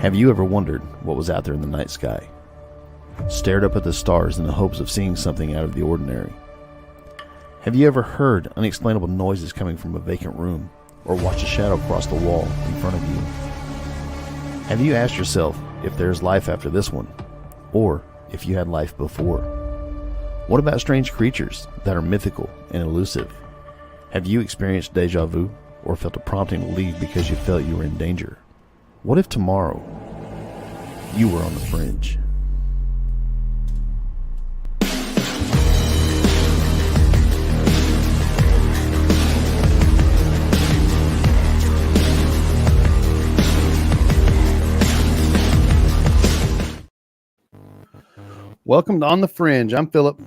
Have you ever wondered what was out there in the night sky? Stared up at the stars in the hopes of seeing something out of the ordinary? Have you ever heard unexplainable noises coming from a vacant room, or watched a shadow cross the wall in front of you? Have you asked yourself if there's life after this one, or if you had life before? What about strange creatures that are mythical and elusive? Have you experienced deja vu, or felt a prompting to leave because you felt you were in danger? What if tomorrow you were on the fringe? Welcome to On the Fringe. I'm Philip.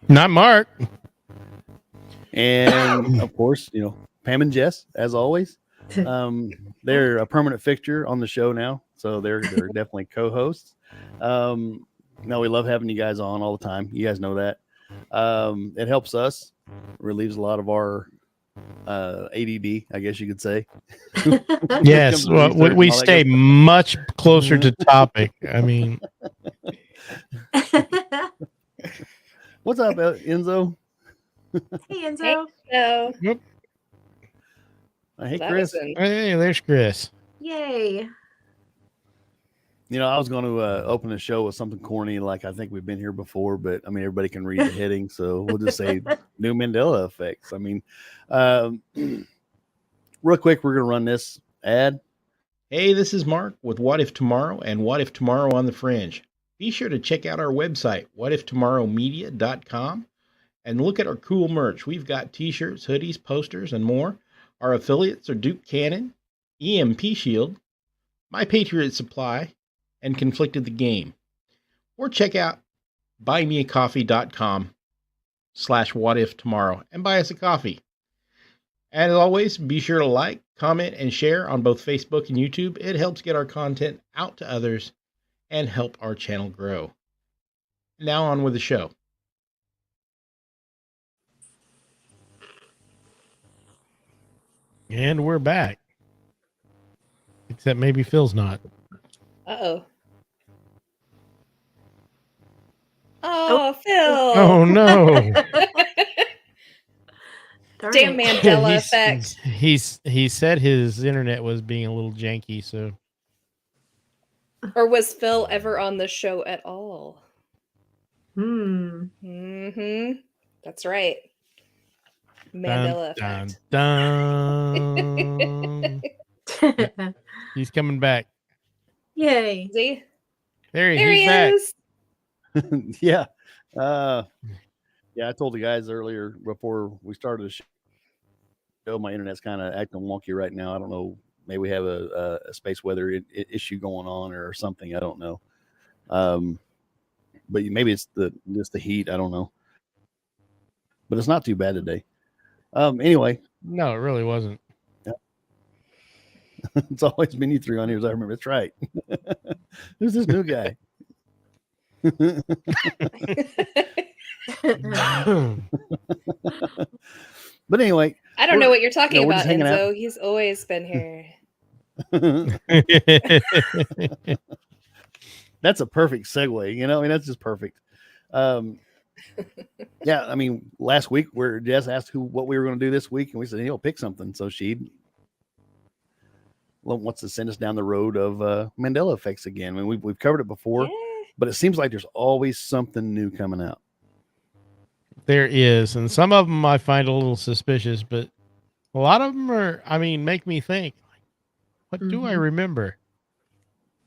Not Mark. And of course, Pam and Jess, as always. They're a permanent fixture on the show now, so they're definitely co-hosts. No, we love having you guys on all the time. You guys know that. It helps us, relieves a lot of our ADD, I guess you could say. Yes, well, we stay much closer to topic. I mean, what's up, Enzo? Hey, Enzo. Hello. Yep. Hey, Chris. Hey, there's Chris. Yay. I was going to open the show with something corny, like I think we've been here before, but I mean, everybody can read the heading, so we'll just say new Mandela Effects. I mean, real quick, we're going to run this ad. Hey, this is Mark with What If Tomorrow and What If Tomorrow on the Fringe. Be sure to check out our website, whatiftomorrowmedia.com, and look at our cool merch. We've got t-shirts, hoodies, posters, and more. Our affiliates are Duke Cannon, EMP Shield, My Patriot Supply, and Conflicted the Game. Or check out buymeacoffee.com/whatiftomorrow and buy us a coffee. And as always, be sure to like, comment, and share on both Facebook and YouTube. It helps get our content out to others and help our channel grow. Now on with the show. And we're back. Except maybe Phil's not. Uh-oh. Oh, Phil. Oh, no. Damn Mandela Effects. He said his internet was being a little janky, so. Or was Phil ever on the show at all? Mm-hmm. That's right. Mandela Effect. Dun. He's coming back. Yay. See? There he is. Back. Yeah. I told the guys earlier before we started the show, my internet's kind of acting wonky right now. I don't know. Maybe we have a space weather issue going on or something. I don't know. But maybe it's just the heat. I don't know. But it's not too bad today. Anyway. No, it really wasn't. Yeah. It's always been you three on here, as I remember. That's right. Who's this new guy? But anyway, I don't know what you're talking about, Enzo. Out. He's always been here. That's a perfect segue. That's just perfect. Yeah, I mean, last week where Jess asked what we were going to do this week, and we said, pick something. So she wants to send us down the road of Mandela Effects again. I mean, we've covered it before, but it seems like there's always something new coming out. There is, and some of them I find a little suspicious, but a lot of them make me think, what do I remember?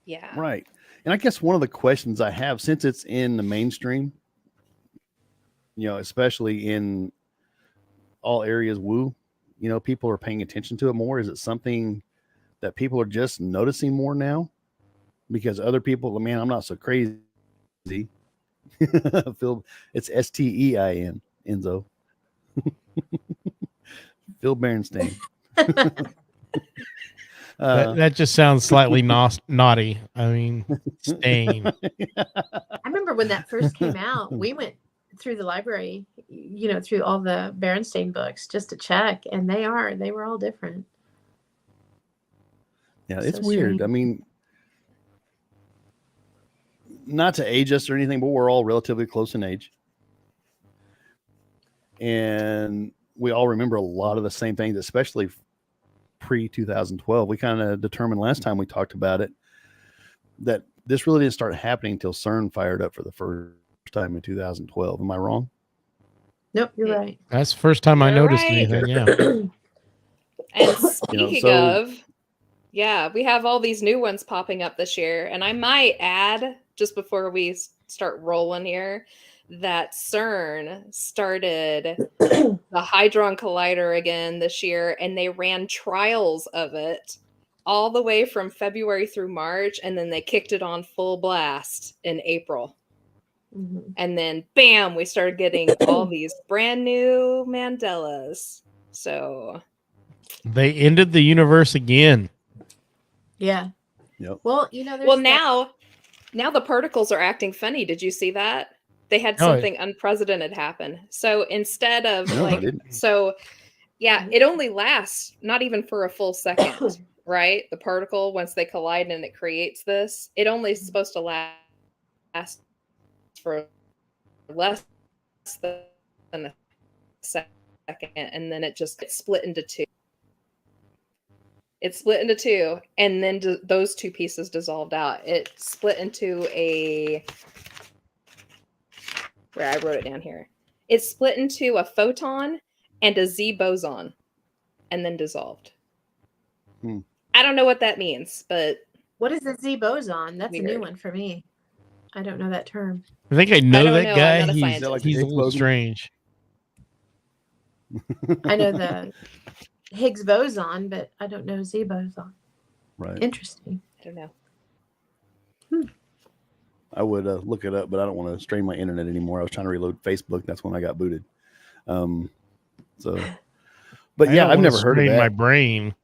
Yeah. Right. And I guess one of the questions I have, since it's in the mainstream, especially in all areas woo, people are paying attention to it more. Is it something that people are just noticing more now? Because other people, man, I'm not so crazy. Phil, it's Stein, Enzo. Phil Berenstain. That just sounds slightly naughty. I mean, stain. I remember when that first came out, we went through the library, through all the Berenstain books just to check, and they were all different. Yeah, it's so weird. Strange. I mean, not to age us or anything, but we're all relatively close in age. And we all remember a lot of the same things, especially pre-2012. We kind of determined last time we talked about it that this really didn't start happening until CERN fired up for the first time in 2012. Am I wrong? Nope, you're right. That's the first time I You're noticed right. anything. Yeah. And speaking so- of, yeah, we have all these new ones popping up this year. And I might add, just before we start rolling here, that CERN started the Hadron Collider again this year, and they ran trials of it all the way from February through March, and then they kicked it on full blast in April. Mhm. And then, bam, we started getting all these brand new Mandelas. So They ended the universe again. Yeah. Yep. Well, you know, there's well, that- now the particles are acting funny. Did you see that? They had No, something unprecedented happen. So instead of No, I didn't. yeah, it only lasts not even for a full second, right? The particle, once they collide and it creates this, it only is supposed to last for less than a second, and then it just gets split into two. It split into two, and then those two pieces dissolved out. It split into where I wrote it down here. It split into a photon and a Z boson, and then dissolved. I don't know what that means, but what is the Z boson? That's a new Weird. one for me. I don't know that term. I think I know don't that know, I'm guy. not a He's scientist. like he's a Higgs little boson? strange. I know the Higgs boson, but I don't know Z boson. Right. Interesting. I don't know. I would look it up, but I don't want to strain my internet anymore. I was trying to reload Facebook. That's when I got booted. So, but I yeah, don't I've wanna never heard of strain that. my brain.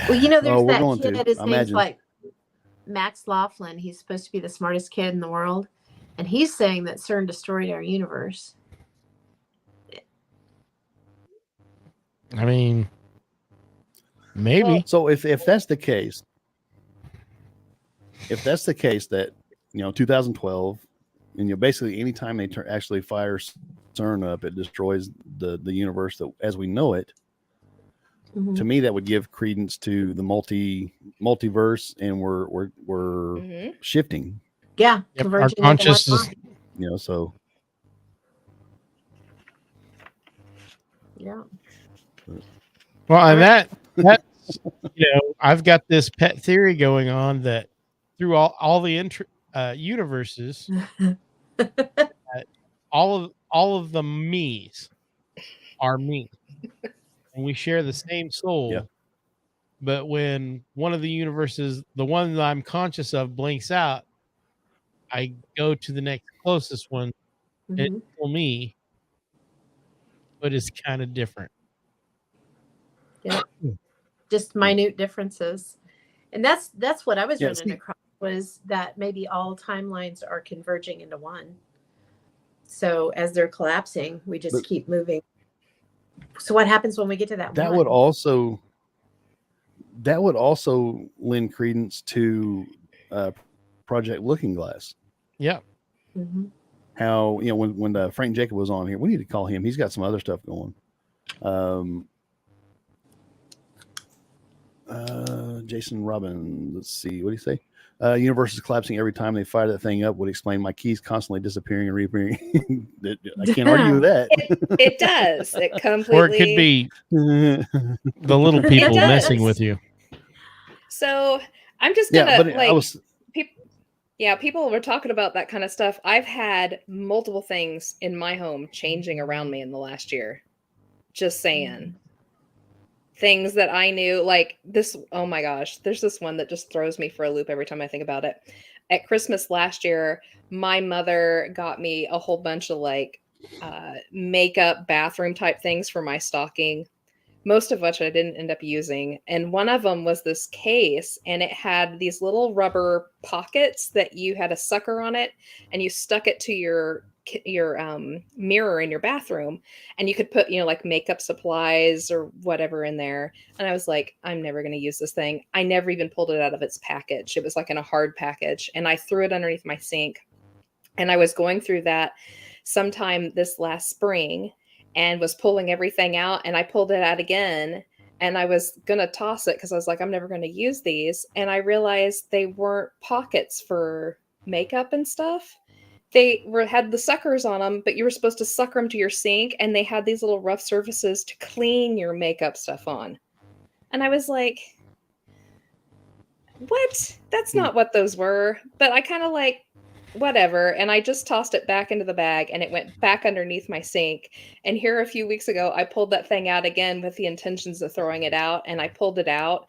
Well, you know, there's Oh, we're that going kid. to. His name's Imagine. like Max Laughlin. He's supposed to be the smartest kid in the world, and he's saying that CERN destroyed our universe. I mean, maybe. Well, So if that's the case, that 2012, and basically anytime they actually fire CERN up, it destroys the universe as we know it. Mhm. To me, that would give credence to the multiverse, and we're mhm. shifting. Yeah, Yep, our converging into one consciousness. line. So Yeah. Well, and Alright. that's I've got this pet theory going on that through all the universes, all of the me's are me, and we share the same soul. Yeah. But when one of the universes, the one that I'm conscious of, blinks out, I go to the next closest one. And Mhm. it's still me, but it's kind of different. Just minute differences, and that's what I was Yeah, running see- across, was that maybe all timelines are converging into one. So as they're collapsing, we just But- keep moving. So what happens when we get to that that one? would also lend credence to Project Looking Glass. Yeah. Mhm. How when Frank Jacob was on here, we need to call him. He's got some other stuff going. Jason Robin, let's see, what do you say? Universe is collapsing every time they fire that thing up. Would explain my keys constantly disappearing and reappearing. I can't argue with that. It does. It completely. Or it could be the little people does. messing with you. So I'm just gonna but I was people were talking about that kind of stuff. I've had multiple things in my home changing around me in the last year. Just saying. Things that I knew, like this. Oh my gosh, there's this one that just throws me for a loop every time I think about it. At Christmas last year, my mother got me a whole bunch of makeup bathroom type things for my stocking. most of which I didn't end up using. And one of them was this case, and it had these little rubber pockets that you had a sucker on it, and you stuck it to your mirror in your bathroom, and you could put, you know, like makeup supplies or whatever in there. And I was like, I'm never going to use this thing. I never even pulled it out of its package. It was like in a hard package, and I threw it underneath my sink. And I was going through that sometime this last spring and was pulling everything out, and I pulled it out again, and I was going to toss it because I was like, I'm never going to use these. And I realized they weren't pockets for makeup and stuff. They had the suckers on them, but you were supposed to sucker them to your sink, and they had these little rough surfaces to clean your makeup stuff on. And I was like, what? That's not what those were. But I kind of like, whatever. And I just tossed it back into the bag, and it went back underneath my sink. And here a few weeks ago, I pulled that thing out again with the intentions of throwing it out. And I pulled it out,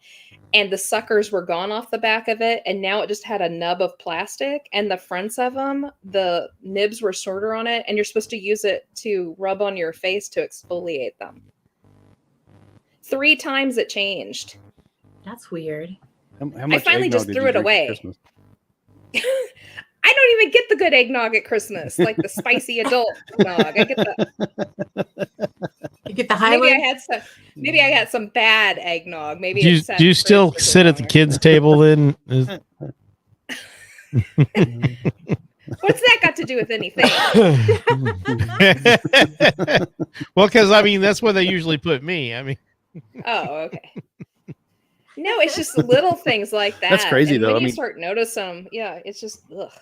and the suckers were gone off the back of it. And now it just had a nub of plastic, and the fronts of them, the nibs were shorter on it. And you're supposed to use it to rub on your face to exfoliate them. 3 times it changed. That's weird. How I much finally eggnog just did threw you it drink at away. Christmas? I don't even get the good eggnog at Christmas, like the spicy adult eggnog. I get the You get the high one? maybe I had some bad eggnog. Maybe Do it sat you in the still fridge for too sit at the long. kids' table then? What's that got to do with anything? Well, because I mean that's where they usually put me. I mean, Oh, okay. No, it's just little things like that. That's crazy, and though. When I you mean- start notice them, yeah, it's just ugh.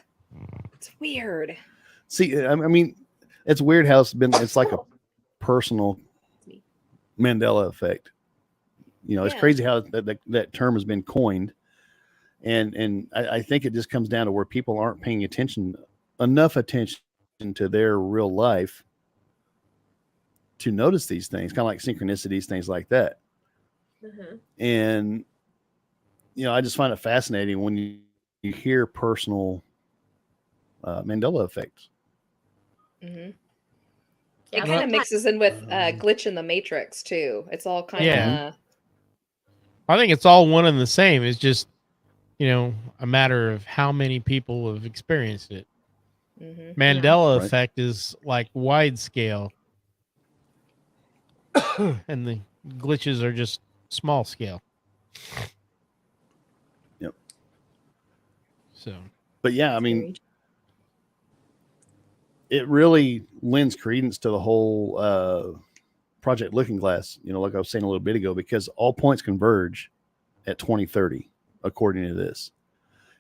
It's weird. See, I mean, it's weird how it's like a personal Mandela effect. You know, it's Yeah. crazy how that term has been coined. And I think it just comes down to where people aren't paying enough attention to their real life to notice these things, kind of like synchronicities, things like that. Mhm. And, you know, I just find it fascinating when you hear personal Mandela effects. Mm-hmm. Yeah, It kind of sometimes- mixes in with glitch in the matrix too. It's all kind of Yeah. I think it's all one and the same. It's just, you know, a matter of how many people have experienced it. mhm. Mandela Right. effect is like wide scale, and the glitches are just small scale. Yep. So But yeah, I mean, it really lends credence to the whole Project Looking Glass, you know, like I was saying a little bit ago, because all points converge at 2030, according to this.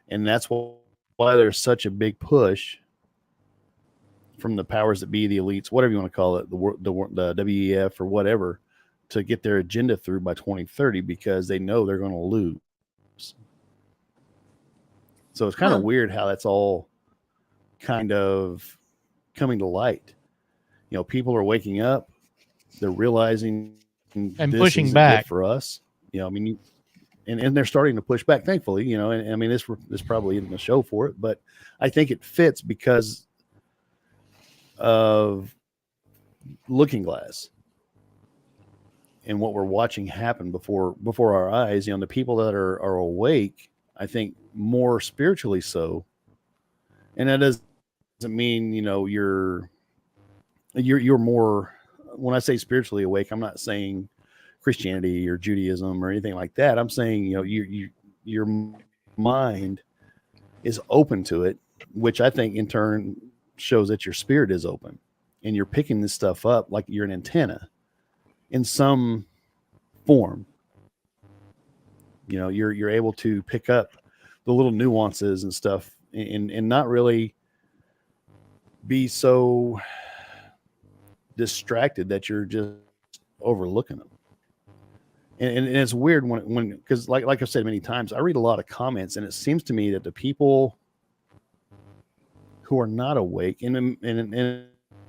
And that's why there's such a big push from the powers that be, the elites, whatever you want to call it, the WEF or whatever, to get their agenda through by 2030, because they know they're going to lose. So it's kind of weird how that's all kind of coming to light. You know, people are waking up, they're realizing And this pushing isn't back good for us. You know, I mean, and they're starting to push back, thankfully, you know, and I mean, this probably isn't a show for it, but I think it fits because of Looking Glass and what we're watching happen before our eyes. You know, the people that are awake, I think more spiritually so. And that doesn't mean, you know, you're more, when I say spiritually awake, I'm not saying Christianity or Judaism or anything like that. I'm saying, you know, your mind is open to it, which I think in turn shows that your spirit is open, and you're picking this stuff up like you're an antenna in some form. You know, you're able to pick up the little nuances and stuff, and not really be so distracted that you're just overlooking them. And it's weird when because like I've said many times, I read a lot of comments, and it seems to me that the people who are not awake, and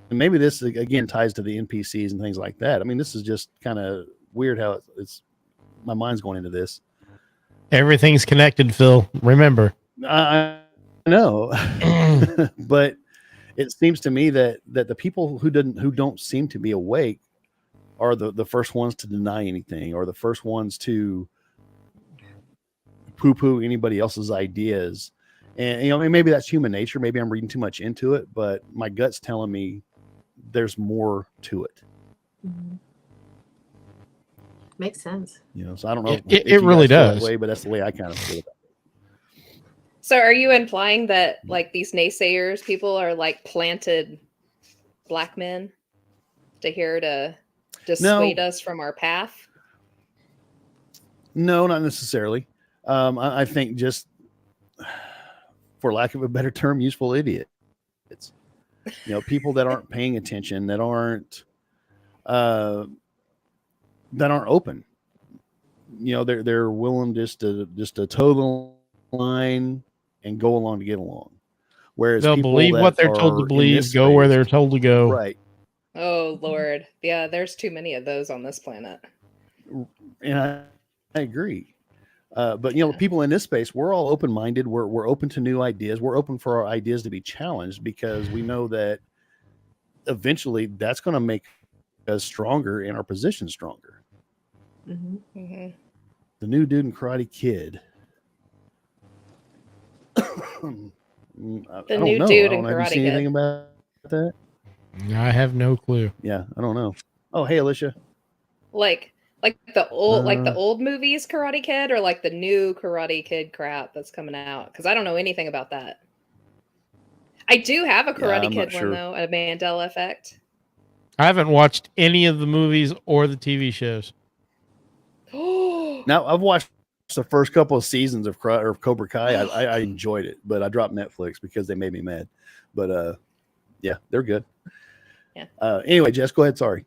maybe this again ties to the NPCs and things like that. I mean, this is just kind of weird how it's my mind's going into this. everything's connected, Phil. Remember. I know, but it seems to me that the people who don't seem to be awake are the first ones to deny anything, or the first ones to poo-poo anybody else's ideas. And maybe that's human nature. Maybe I'm reading too much into it, but my gut's telling me there's more to it. Mhm. Makes sense. So I don't know. It if you really guys feel that does. way, but that's the way I kind of feel about it. So are you implying that like these naysayers, people are like planted black men to dissuade us from our path? No, not necessarily. I think just, for lack of a better term, useful idiots. People that aren't paying attention, that aren't open. They're willing just to toe the line and go along to get along. Whereas They'll people believe that what they're told to are in believe, this go where space- they're told to go. right. Oh Lord. Yeah, there's too many of those on this planet. And I agree. But people in this space, we're all open-minded. We're open to new ideas. We're open for our ideas to be challenged, because we know that eventually that's going to make us stronger and our position stronger. Mhm. Mm-hmm. The new dude in Karate Kid. The I new don't know. dude I in don't know. Have you Karate seen anything Kid. about that? I have no clue. Yeah, I don't know. Oh, hey, Alicia. Like the old movies Karate Kid, or like the new Karate Kid crap that's coming out? Because I don't know anything about that. I do have a Karate I'm not Kid one sure. though, a Mandela Effect. I haven't watched any of the movies or the TV shows. Oh, Now, I've watched the first couple of seasons of Cobra Kai. I enjoyed it, but I dropped Netflix because they made me mad. But yeah, they're good. Yeah. Anyway, Jess, go ahead. Sorry.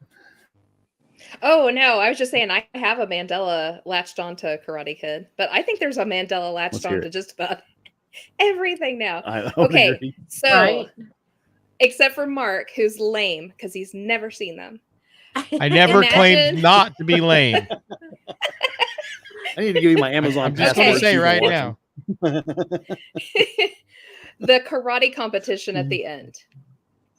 oh no, I was just saying I have a Mandela latched onto Karate Kid, but I think there's a Mandela latched Let's hear onto it. just about everything now. I would Okay, agree. so Right. except for Mark, who's lame because he's never seen them. I never claimed Imagine- not to be lame. I need to give you my Amazon I'm just password. going to so say you can right watch now. them. the karate competition at the end,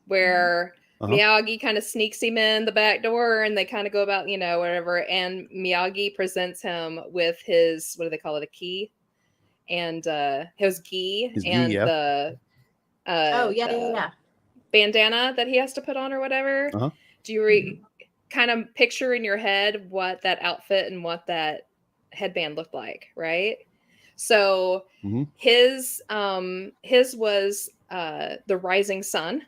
where Uh-huh. Miyagi kind of sneaks him in the back door, and they kind of go about, whatever. And Miyagi presents him with his, what do they call it, a key, and his gi, His gi, and yeah. the Oh yeah, the yeah. bandana that he has to put on or whatever. Uh-huh. Do you kind of picture in your head what that outfit and what that headband looked like, right? So Mhm. his was the rising sun.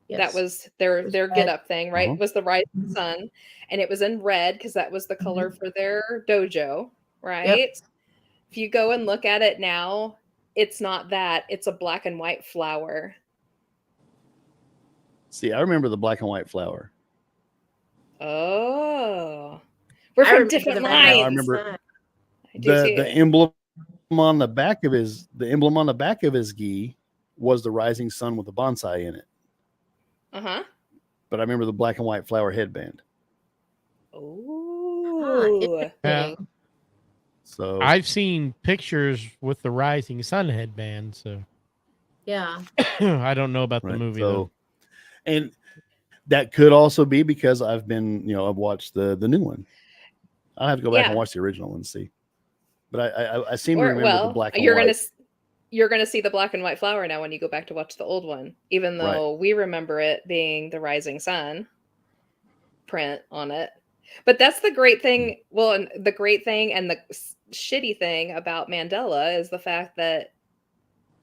Yes. That was their was get red. up thing, right? Uh-huh. Was the rising sun, and it was in red because that was the color for their dojo, right? If you go and look at it now, it's not that. It's a black and white flower. See, I remember the black and white flower. Oh, we're I from remember different the red, lines. I remember I do too. the emblem on the back of his gi was the rising sun with the bonsai in it. Uh-huh. But I remember the black and white flower headband. Oh. Yeah. So I've seen pictures with the rising sun headband, so Yeah. I don't know about the right, movie so, though. and that could also be because I've watched the new one. I'll have to go back and watch the original one and see. But I seem to remember the black and white. You're gonna see the black and white flower now when you go back to watch the old one, even though we remember it being the rising sun print on it. But that's the great thing. Well, and the great thing and the shitty thing about Mandela is the fact that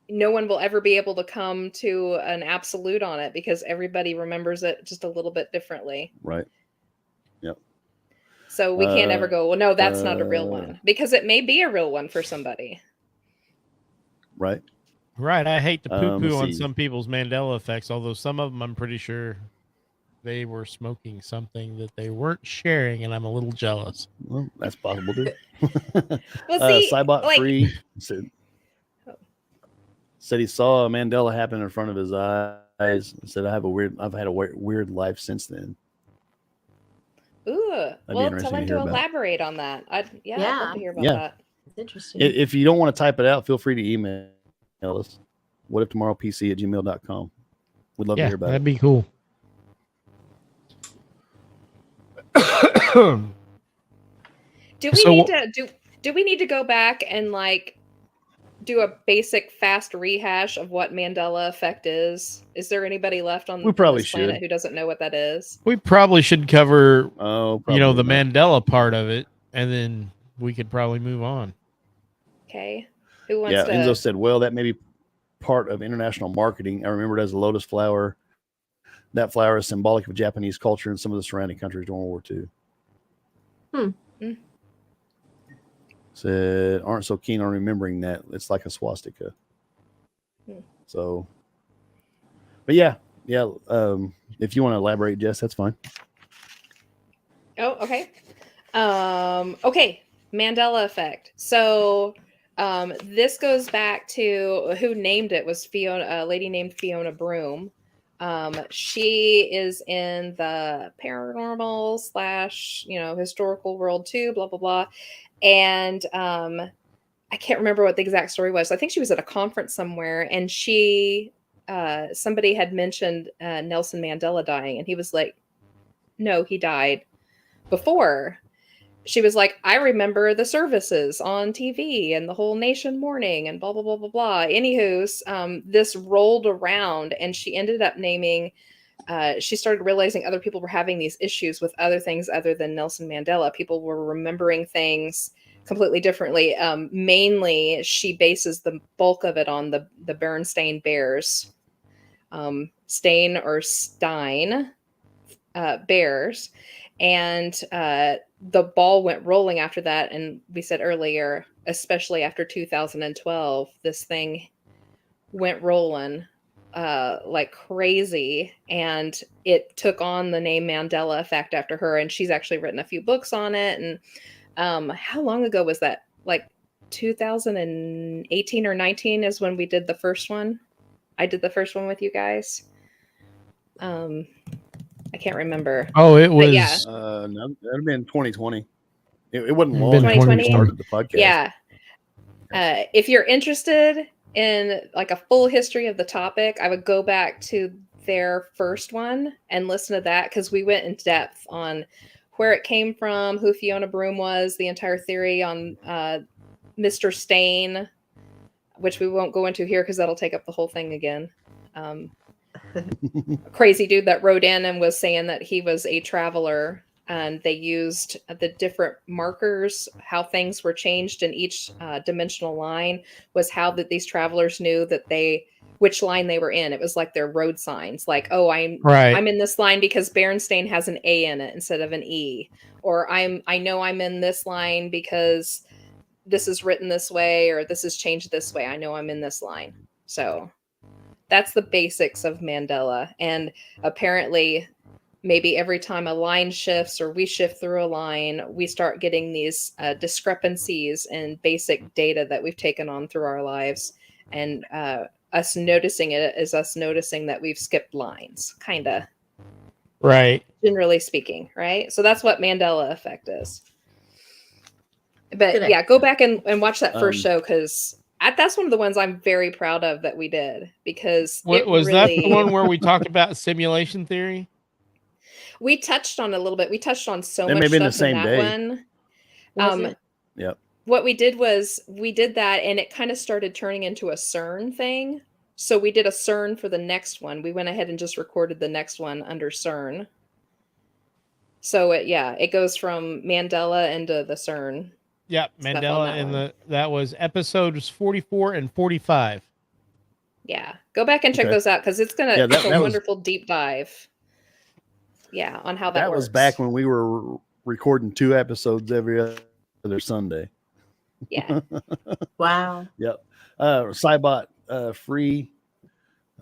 no one will ever be able to come to an absolute on it because everybody remembers it just a little bit differently. Right. Yep. So we can't ever go, well, no, that's not a real one, because it may be a real one for somebody. Right. Right. I hate to poo-poo let's on see. some people's Mandela effects, although some of them I'm pretty sure they were smoking something that they weren't sharing, and I'm a little jealous. Well, that's possible too. Well, see, Cybot like- Free said he saw a Mandela happen in front of his eyes. Said I've had a weird life since then. Ooh, be well, interesting tell to him hear to about. elaborate on that. I'd love to hear about Yeah. that. It's interesting. If you don't want to type it out, feel free to email us. whatiftomorrowpc@gmail.com. We'd love to Yeah, hear about that'd it. be cool. Do we So- need to do we need to go back and like do a basic fast rehash of what Mandela Effect is? Is there anybody left on We probably this planet should. who doesn't know what that is? We probably should cover, Oh, you know, probably the not. Mandela part of it, and then we could probably move on. Okay. Who wants Yeah, to Enzo said, well, that may be part of international marketing. I remember it as a lotus flower. That flower is symbolic of Japanese culture and some of the surrounding countries during World War II. Hmm. Said, aren't so keen on remembering that. It's like a swastika. Hmm. So, but yeah. If you want to elaborate, Jess, that's fine. Oh, okay. Okay, Mandela Effect. So this goes back to who named it was a lady named Fiona Broom. She is in the paranormal / historical world too, blah, blah, blah. And I can't remember what the exact story was. I think she was at a conference somewhere and somebody had mentioned Nelson Mandela dying and he was like, no, he died before. She was like, I remember the services on TV and the whole nation mourning and blah, blah, blah, blah, blah. Anywho, this rolled around and she ended up naming, she started realizing other people were having these issues with other things other than Nelson Mandela. People were remembering things completely differently. Mainly, she bases the bulk of it on the Berenstain Bears. Stain or Stein Bears. And the ball went rolling after that. And we said earlier, especially after 2012, this thing went rolling like crazy. And it took on the name Mandela Effect after her. And she's actually written a few books on it. And how long ago was that? Like 2018 or 19 is when we did the first one. I did the first one with you guys. I can't remember. Oh, it was. yeah. No, that'd have been 2020. It wasn't It'd long been after we 2020. started the podcast. Yeah. If you're interested in like a full history of the topic, I would go back to their first one and listen to that because we went in depth on where it came from, who Fiona Broom was, the entire theory on Mr. Stain, which we won't go into here because that'll take up the whole thing again. A crazy dude that wrote in and was saying that he was a traveler and they used the different markers, how things were changed in each dimensional line was how that these travelers knew that which line they were in. It was like their road signs, like, oh, I'm in this line because Berenstain has an A in it instead of an E, or I know I'm in this line because this is written this way or this is changed this way. I know I'm in this line. So that's the basics of Mandela. And apparently, maybe every time a line shifts or we shift through a line, we start getting these discrepancies in basic data that we've taken on through our lives. And us noticing it is us noticing that we've skipped lines, kind of. Right. Generally speaking, right? So that's what Mandela Effect is. But Good yeah, go back and watch that first show because that's one of the ones I'm very proud of that we did because Was that the one where we talked about simulation theory? We touched on a little bit. We touched on so They may much have been the stuff in same that day. one. Was it? Yep. What we did was we did that and it kind of started turning into a CERN thing. So we did a CERN for the next one. We went ahead and just recorded the next one under CERN. So it goes from Mandela into the CERN. Yep, Mandela, and that was episodes 44 and 45. Yeah, go back and check those out because it's it's a wonderful deep dive. Yeah, on how that works. That was back when we were recording 2 episodes every other Sunday. Yeah. Wow. Yep. Cybot free.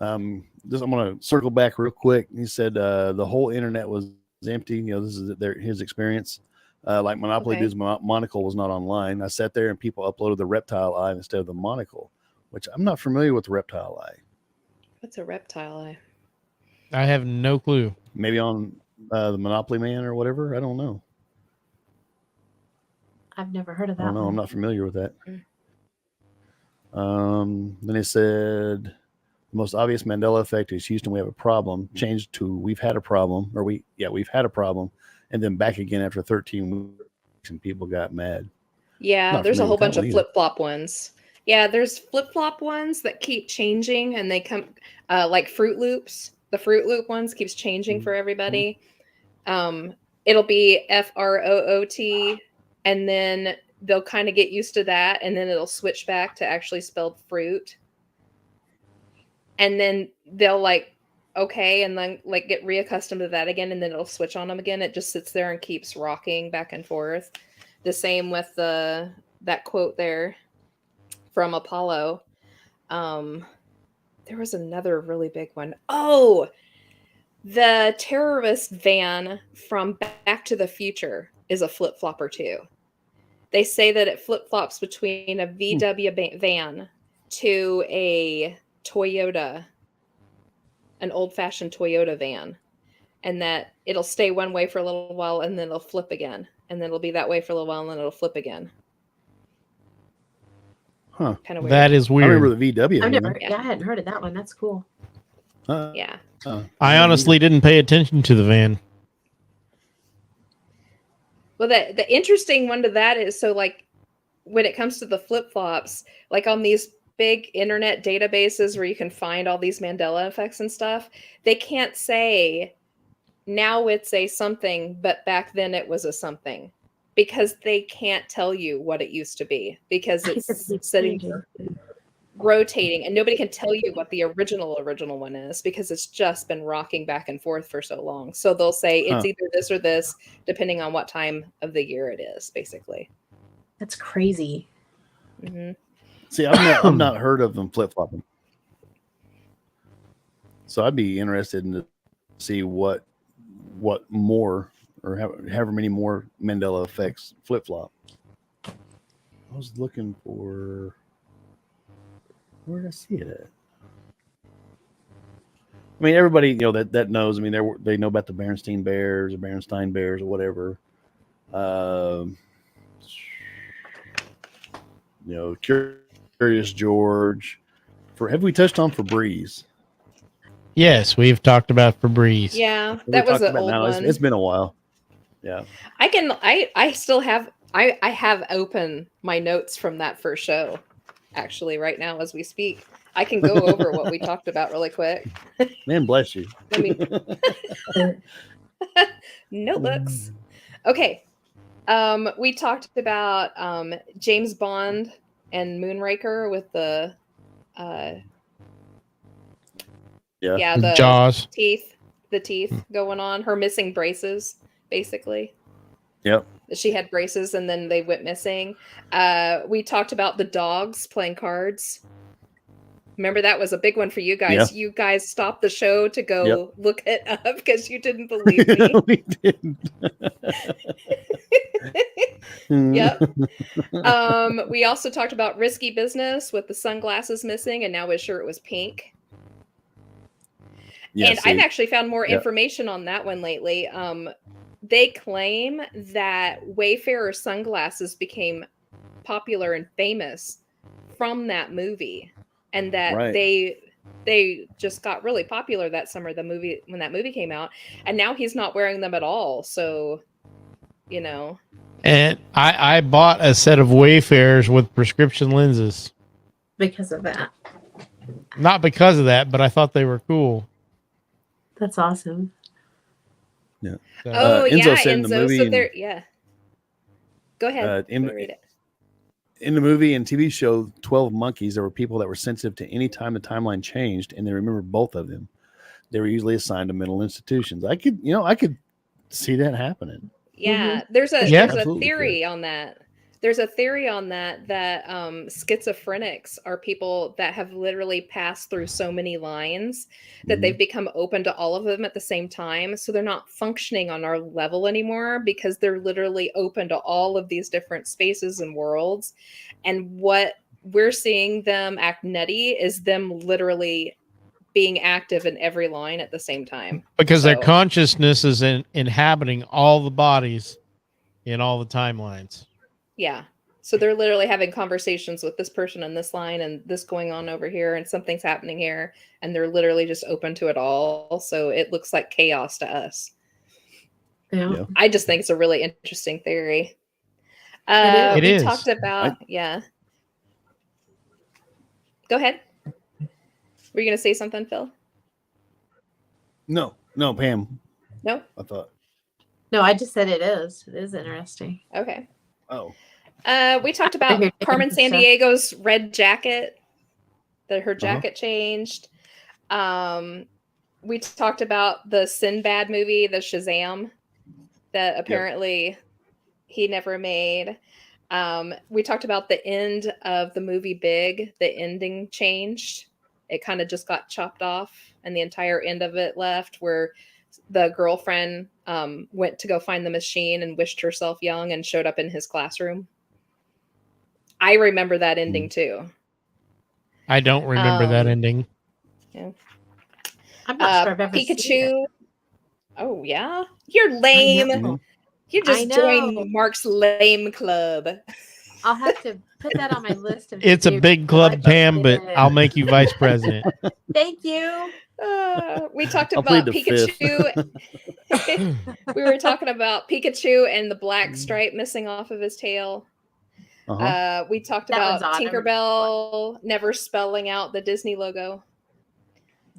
I'm going to circle back real quick. He said the whole internet was empty. This is his experience. Like Monopoly Dude's monocle was not online. I sat there and people uploaded the reptile eye instead of the monocle, which I'm not familiar with the reptile eye. What's a reptile eye? I have no clue. Maybe on the Monopoly Man or whatever. I don't know. I've never heard of that. I don't know. one. I'm not familiar with that. Then he said the most obvious Mandela effect is Houston, we have a problem. Changed to we've had a problem, or we've had a problem. and then back again after 13 weeks, and people got mad. Yeah, Not there's a familiar whole with that bunch one of either. flip-flop ones. Yeah, there's flip-flop ones that keep changing, and they come like Fruit Loops. The Fruit Loop ones keeps changing for everybody. It'll be FROOT, and then they'll kind of get used to that, and then it'll switch back to actually spelled fruit. And then they'll like, okay, and then like get reaccustomed to that again, and then it'll switch on them again. It just sits there and keeps rocking back and forth. The same with that quote there from Apollo. There was another really big one. Oh, the terrorist van from Back to the Future is a flip-flopper too. They say that it flip-flops between a VW van to a Toyota, an old-fashioned Toyota van, and that it'll stay one way for a little while and then it'll flip again, and then it'll be that way for a little while and then it'll flip again. Huh. Kind of weird. That is I weird. remember the VW. I've never, one. yeah, I hadn't heard of that one. That's cool. Yeah. I honestly didn't pay attention to the van. Well, the interesting one to that is, so like when it comes to the flip-flops, like on these big internet databases where you can find all these Mandela effects and stuff, they can't say now it's a something, but back then it was a something, because they can't tell you what it used to be, because it's sitting rotating, and nobody can tell you what the original one is, because it's just been rocking back and forth for so long. So they'll say it's either this or this, depending on what time of the year it is, basically. That's crazy. Mm-hmm. See, I've not heard of them flip flopping, so I'd be interested in to see what more, or however many more Mandela effects flip flop. I was looking for, where did I see it at? I mean, everybody that knows. I mean, they know about the Berenstain Bears or Berenstain Bears or whatever. Curious George. Have we touched on Febreze? Yes, we've talked about Febreze. Yeah, that was an old one. It's been a while. Yeah. I still have, I have open my notes from that first show, actually, right now as we speak. I can go over what we talked about really quick. Man bless you. Let me notebooks. Okay. We talked about James Bond and Moonraker with the the Jaws. the teeth going on, her missing braces, basically. Yep. She had braces and then they went missing. We talked about the dogs playing cards. Remember, that was a big one for you guys. Yeah. You guys stopped the show to go look it up because you didn't believe me. We didn't. Yep. We also talked about Risky Business with the sunglasses missing, and now his shirt was pink. Yeah, and I've actually found more information on that one lately. They claim that Wayfarer sunglasses became popular and famous from that movie, and that they just got really popular that summer, when that movie came out, and now he's not wearing them at all. So, And I bought a set of Wayfarers with prescription lenses. Because of that. Not because of that, but I thought they were cool. That's awesome. Yeah. So, Enzo said in the movie. So go ahead. Read it. In the movie and TV show 12 Monkeys, there were people that were sensitive to any time the timeline changed, and they remember both of them. They were usually assigned to mental institutions. I could see that happening. Yeah, there's a theory on that. There's a theory on that schizophrenics are people that have literally passed through so many lines that they've become open to all of them at the same time. So they're not functioning on our level anymore because they're literally open to all of these different spaces and worlds. And what we're seeing them act nutty is them literally being active in every line at the same time. Because their consciousness is inhabiting all the bodies in all the timelines. Yeah. So they're literally having conversations with this person in this line and this going on over here and something's happening here. And they're literally just open to it all. So it looks like chaos to us. Yeah. Yeah. I just think it's a really interesting theory. It We is. talked about, yeah. Go ahead. Were you going to say something, Phil? No, Pam. No? I thought. No, I just said it is. It is interesting. Okay. Oh, We talked I hear about Carmen different stuff. Sandiego's red jacket, that her jacket changed. We talked about the Sinbad movie, the Shazam, that apparently he never made. We talked about the end of the movie Big. The ending changed. It kind of just got chopped off, and the entire end of it left, where the girlfriend went to go find the machine and wished herself young and showed up in his classroom. I remember that ending too. I don't remember that ending. Yeah. I'm not sure I've ever seen it. Pikachu. Oh yeah, you're lame. know. You I just know. joined Mark's lame club. I'll have to put that on my list of It's a to-do big so I club, can Pam, get but it. I'll make you vice president. Thank you. We talked I'll plead about the fifth. Pikachu. We were talking about Pikachu and the black stripe missing off of his tail. We talked That one's about odd. Tinkerbell never spelling out the Disney logo.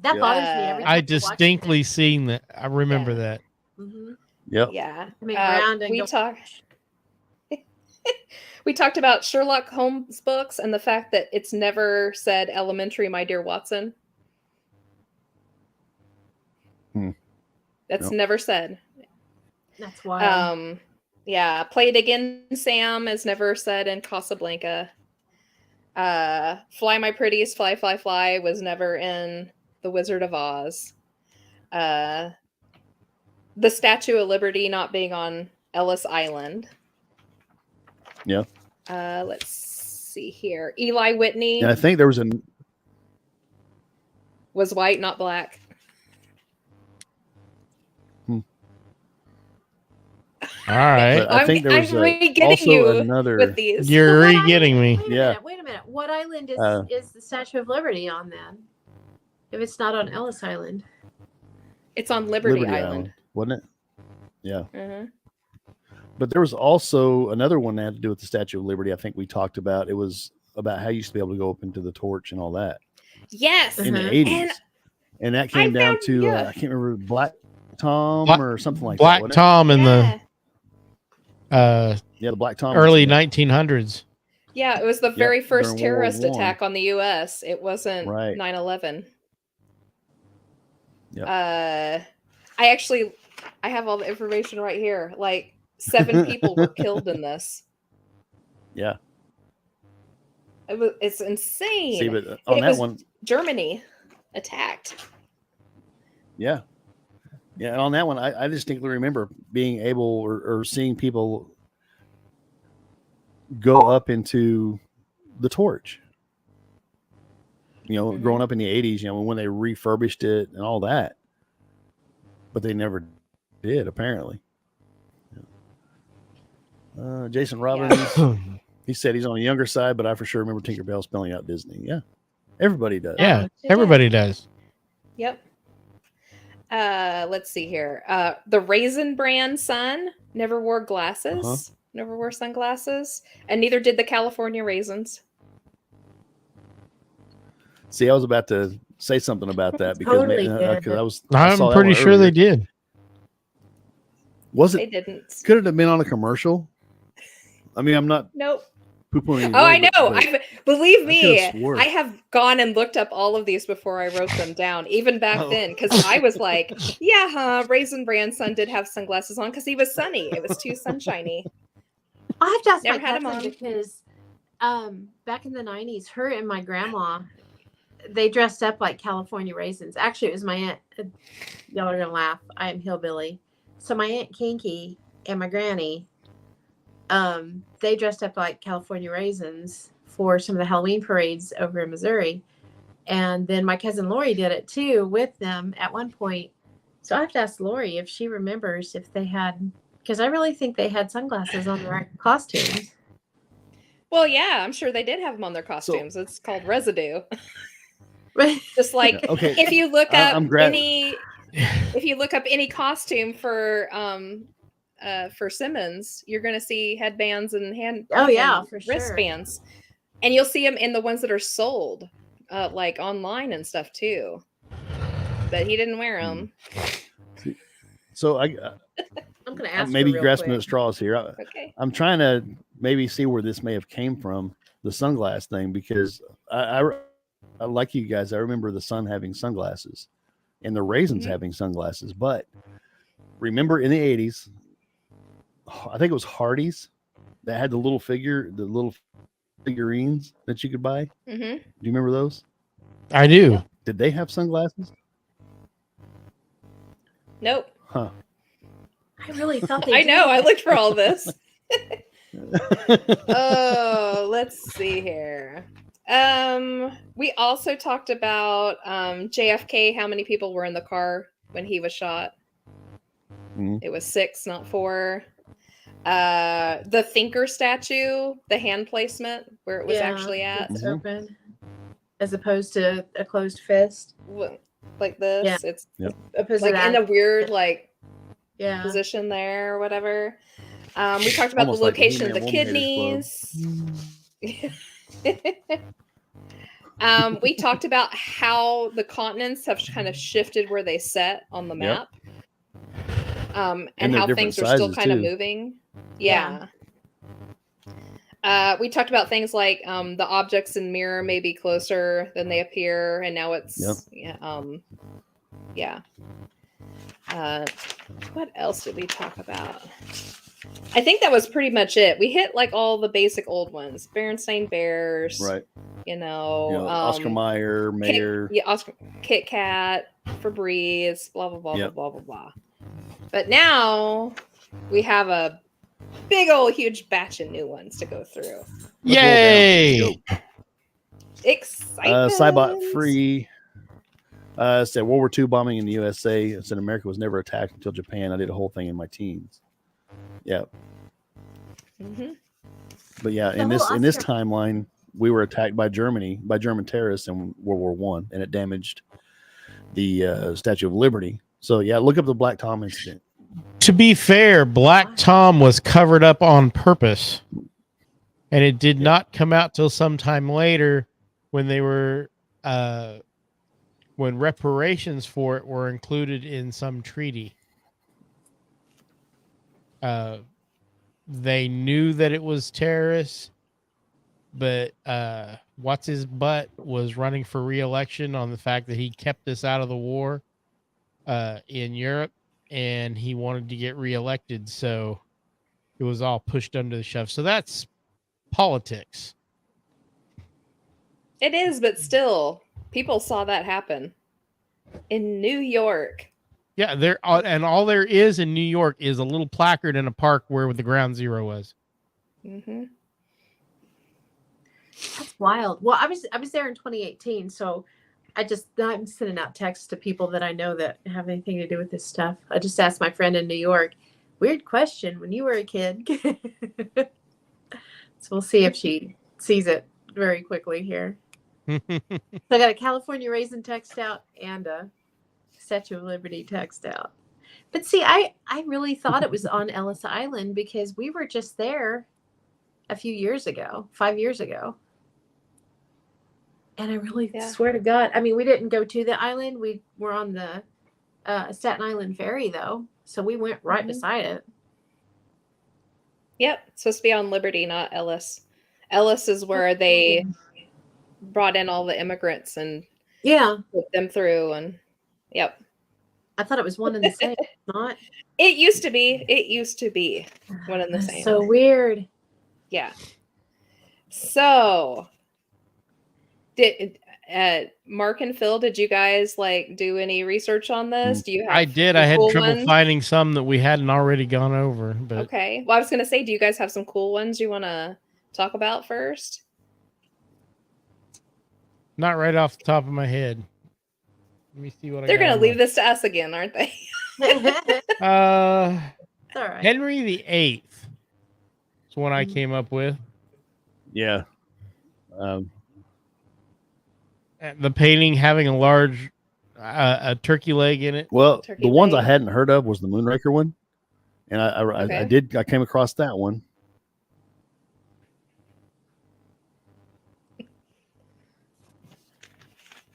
That Yeah. bothers me every time I watch distinctly seen that. I remember Yeah. that. it. Mhm. Yep. Yeah. I mean, around and we go- talked. We talked about Sherlock Holmes books and the fact that it's never said "Elementary, my dear Watson." That's Nope. never said. That's wild. Yeah, "Play it again, Sam" is never said in Casablanca. "Fly my pretties, fly, fly, fly" was never in The Wizard of Oz. The Statue of Liberty not being on Ellis Island. Yeah. Let's see here. Eli Whitney And I think there was was white, not black. All right. But I think there was I'm re-getting also you another. with these. You're So what re-getting island- me. Wait a Yeah. minute. Wait a minute. What island Uh, is the Statue of Liberty on then? If it's not on Ellis Island. It's on Liberty Island. wasn't it? Yeah. Mhm. But there was also another one that had to do with the Statue of Liberty. I think we talked about. It was about how you used to be able to go up into the torch and all that Yes. in the Mhm. 80s. And that came down found- to yeah. I can't remember, Black Tom Black- or something like Black that. wasn't Tom in Yeah. it? Yeah, the Black Tom. early incident. 1900s. Yeah, it was the very first during World War terrorist I. attack on the U.S. It wasn't Right. 9/11. Yep. I have all the information right here. Like 7 people were killed in this. Yeah. It's insane. See, but on It that was- one, Germany attacked. yeah. Yeah, and on that one, I distinctly remember being able or seeing people go up into the torch. You know, Mhm. growing up in the 80s, you know, when they refurbished it and all that. But they never did, apparently. Jason Robbins, he said he's on the younger side, but I for sure remember Tinkerbell spelling out Disney. Yeah. Everybody does. Yeah, Yeah. everybody does. Yep. Let's see here. The Raisin Bran son never wore glasses, Uh-huh. never wore sunglasses, and neither did the California Raisins. See, I was about to say something about that because Totally did. I I'm saw that pretty one sure they earlier. did. Was They it? didn't. Could it have been on a commercial? I mean, I'm not Nope. poo-pooing. Oh, I know. Believe I me, could've swore. I have gone and looked up all of these before I wrote them down, even back Oh. then, because I was like, yeah, Raisin Bran son did have sunglasses on because he was sunny. It was too sunshiny. I have to ask Never my had 'em cousin on. because back in the 90s, her and my grandma, they dressed up like California raisins. Actually, it was my aunt. Y'all are gonna laugh. I am hillbilly. So my aunt Kinky and my granny, they dressed up like California raisins for some of the Halloween parades over in Missouri. And then my cousin Lori did it too with them at one point. So I have to ask Lori if she remembers if they had, because I really think they had sunglasses on their costumes. Well, yeah, I'm sure they did have them on their costumes. It's called residue. Right. Just like Yeah, okay. if you look up I'm glad- any costume for for Simmons, you're going to see headbands and Oh, yeah, and for sure. wristbands, and you'll see them in the ones that are sold, like online and stuff too. But he didn't wear them. So I'm gonna ask maybe her real grasping quick. at straws here. Okay. I'm trying to maybe see where this may have came from, the sunglass thing, because I like you guys. I remember the Sun having sunglasses and the Raisins having sunglasses. But remember in the 80s, I think it was Hardee's that had the little figurines that you could buy. Mm-hmm. Do you remember those? I do. Did they have sunglasses? Nope. Huh. I really thought they I did. know. I looked for all this. Oh, let's see here. We also talked about JFK, how many people were in the car when he was shot. It was 6, not 4. The Thinker statue, the hand placement where it was actually at. It's open as opposed to a closed fist. Like this. Yeah. It's Opposed like to in that. a weird Yeah. position there or whatever. We talked about Almost the like the location of the He-Man Woman kidneys. We talked about how the continents have kind of shifted where they set on the map. And how things are still kind of moving. Yeah. We talked about things like the objects in mirror may be closer than they appear, and now it's what else did we talk about? I think that was pretty much it. We hit like all the basic old ones. Berenstain Bears. Right. Oscar Mayer, Mayer. Kit Kat, Febreze, blah, blah, blah, blah, blah, blah, blah. But now we have a big old huge batch of new ones to go through. Yay! Excitement. Cybot free. Said World War II bombing in the USA. It said America was never attacked until Japan. I did a whole thing in my teens. Yeah. But yeah, in this timeline, we were attacked by German terrorists in World War One, and it damaged the Statue of Liberty. So yeah, look up the Black Tom incident. To be fair, Black Tom was covered up on purpose, and it did not come out till sometime later when they were when reparations for it were included in some treaty. They knew that it was terrorists, but what's his butt was running for re-election on the fact that he kept us out of the war in Europe, and he wanted to get re-elected, so it was all pushed under the shove. So that's politics. It is, but still, people saw that happen in New York. Yeah, and all there is in New York is a little placard in a park where the ground zero was. That's wild. Well, I was there in 2018, so I'm sending out texts to people that I know that have anything to do with this stuff. I just asked my friend in New York, weird question, when you were a kid. So we'll see if she sees it very quickly here. So I got a California Raisin text out and a Statue of Liberty text out. But see, I really thought it was on Ellis Island because we were just there a few years ago, 5 years ago. And I really swear to God, I mean, we didn't go to the island. We were on the Staten Island ferry, though. So we went right beside it. Yep. It's supposed to be on Liberty, not Ellis. Ellis is where they brought in all the immigrants and put them through. And I thought it was one and the same. Not. It used to be. It used to be one and the same. So weird. Yeah. So did Mark and Phil, did you guys do any research on this? Do you have I did. I had trouble finding some that we hadn't already gone over. But okay. Well, I was going to say, do you guys have some cool ones you want to talk about first? Not right off the top of my head. Let me see what They're going to leave this to us again, aren't they? All right. Henry VIII is one I came up with. Yeah. The painting having a large a turkey leg in it. Well, the ones I hadn't heard of was the Moonraker one, And Okay. I came across that one.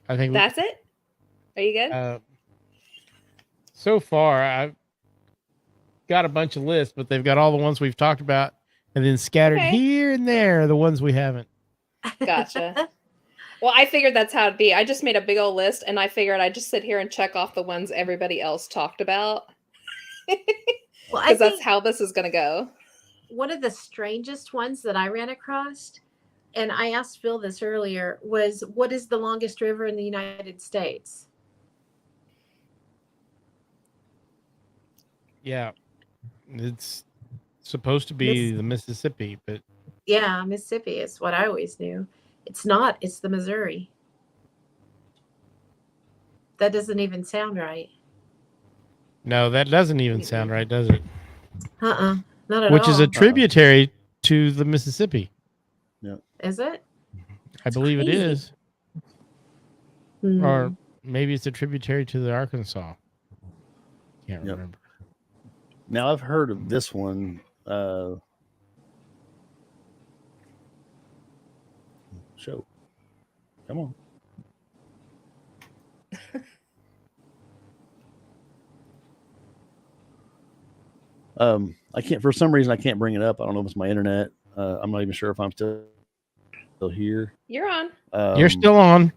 I think That's it? Are you good? so far I've got a bunch of lists, but they've got all the ones we've talked about, and then scattered Okay. here and there are the ones we haven't. Gotcha. Well, I figured that's how it'd be. I just made a big old list, and I figured I'd just sit here and check off the ones everybody else talked about. Well, I Because that's think how this is going to go. one of the strangest ones that I ran across, and I asked Phil this earlier, was what is the longest river in the United States? Yeah, it's supposed to be the Mississippi, but Yeah, Mississippi is what I always knew. It's not. It's the Missouri. That doesn't even sound right. no, that doesn't even sound right, does it? Not at Which all. is a tributary to the Mississippi. Is it? I believe it crazy. is. Or maybe it's a tributary to the Arkansas. Can't remember. Now I've heard of this one. Show. Come on. I can't, for some reason I can't bring it up. I don't know if it's my internet. I'm not even sure if I'm still here. You're on. You're still on.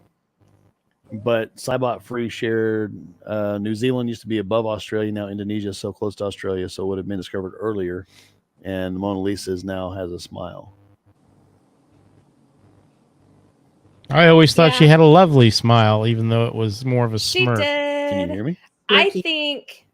But Cybot Free shared New Zealand used to be above Australia. Now Indonesia is so close to Australia, so it would have been discovered earlier. And the Mona Lisa now has a smile. I always thought she had a lovely smile, even though it was more of a smirk. She did. Can you hear me? I think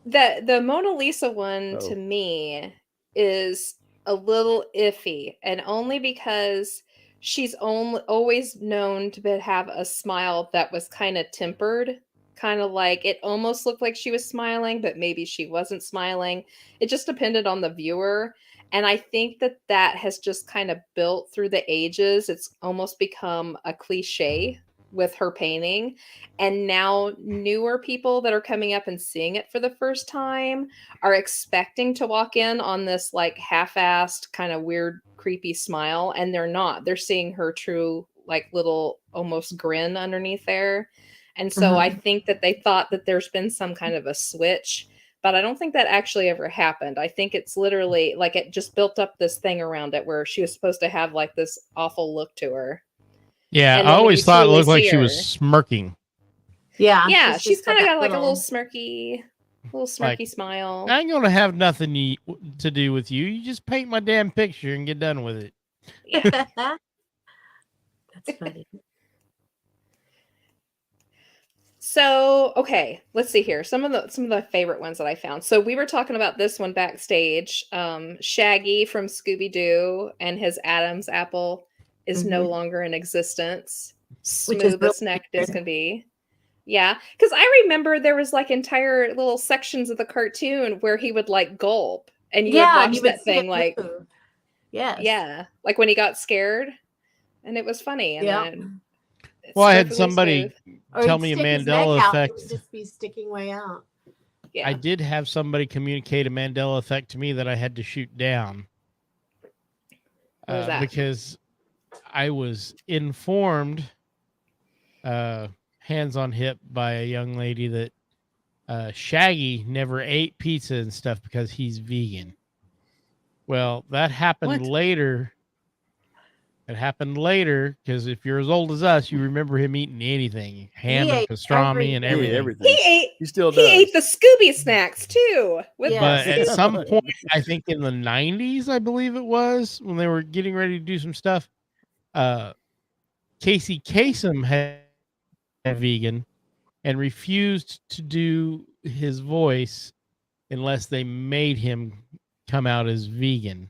that the Mona Lisa one to me is a little iffy, and only because she's always known to have a smile that was kind of tempered, kind of like it almost looked like she was smiling, but maybe she wasn't smiling. It just depended on the viewer. And I think that has just kind of built through the ages. It's almost become a cliche with her painting. And now newer people that are coming up and seeing it for the first time are expecting to walk in on this like half-assed kind of weird, creepy smile. And they're not. They're seeing her true like little almost grin underneath there. And so I think that they thought that there's been some kind of a switch. But I don't think that actually ever happened. I think it's literally like it just built up this thing around it where she was supposed to have like this awful look to her. Yeah, I always thought it looked like she was smirking. Yeah. Yeah, she's kind of got like a little smirky smile. I ain't gonna have nothing to do with you. You just paint my damn picture and get done with it. Yeah. That's funny. So, okay, let's see here. Some of the favorite ones that I found. So we were talking about this one backstage. Shaggy from Scooby-Doo and his Adam's apple is no longer in existence. Smooth as necked as can be. Yeah, because I remember there was like entire little sections of the cartoon where he would like gulp, and you would watch that thing like, yeah, like when he got scared, and it was funny. And then well, I had somebody tell me a Mandela effect. It would just be sticking way out. Yeah. I did have somebody communicate a Mandela effect to me that I had to shoot down. What was that? Because I was informed, hands on hip, by a young lady that Shaggy never ate pizza and stuff because he's vegan. Well, that happened later. It happened later because if you're as old as us, you remember him eating anything, ham and pastrami and everything. He still does. He ate the Scooby snacks too. But at some point, I think in the 90s, I believe it was, when they were getting ready to do some stuff, Casey Kasem had a vegan and refused to do his voice unless they made him come out as vegan.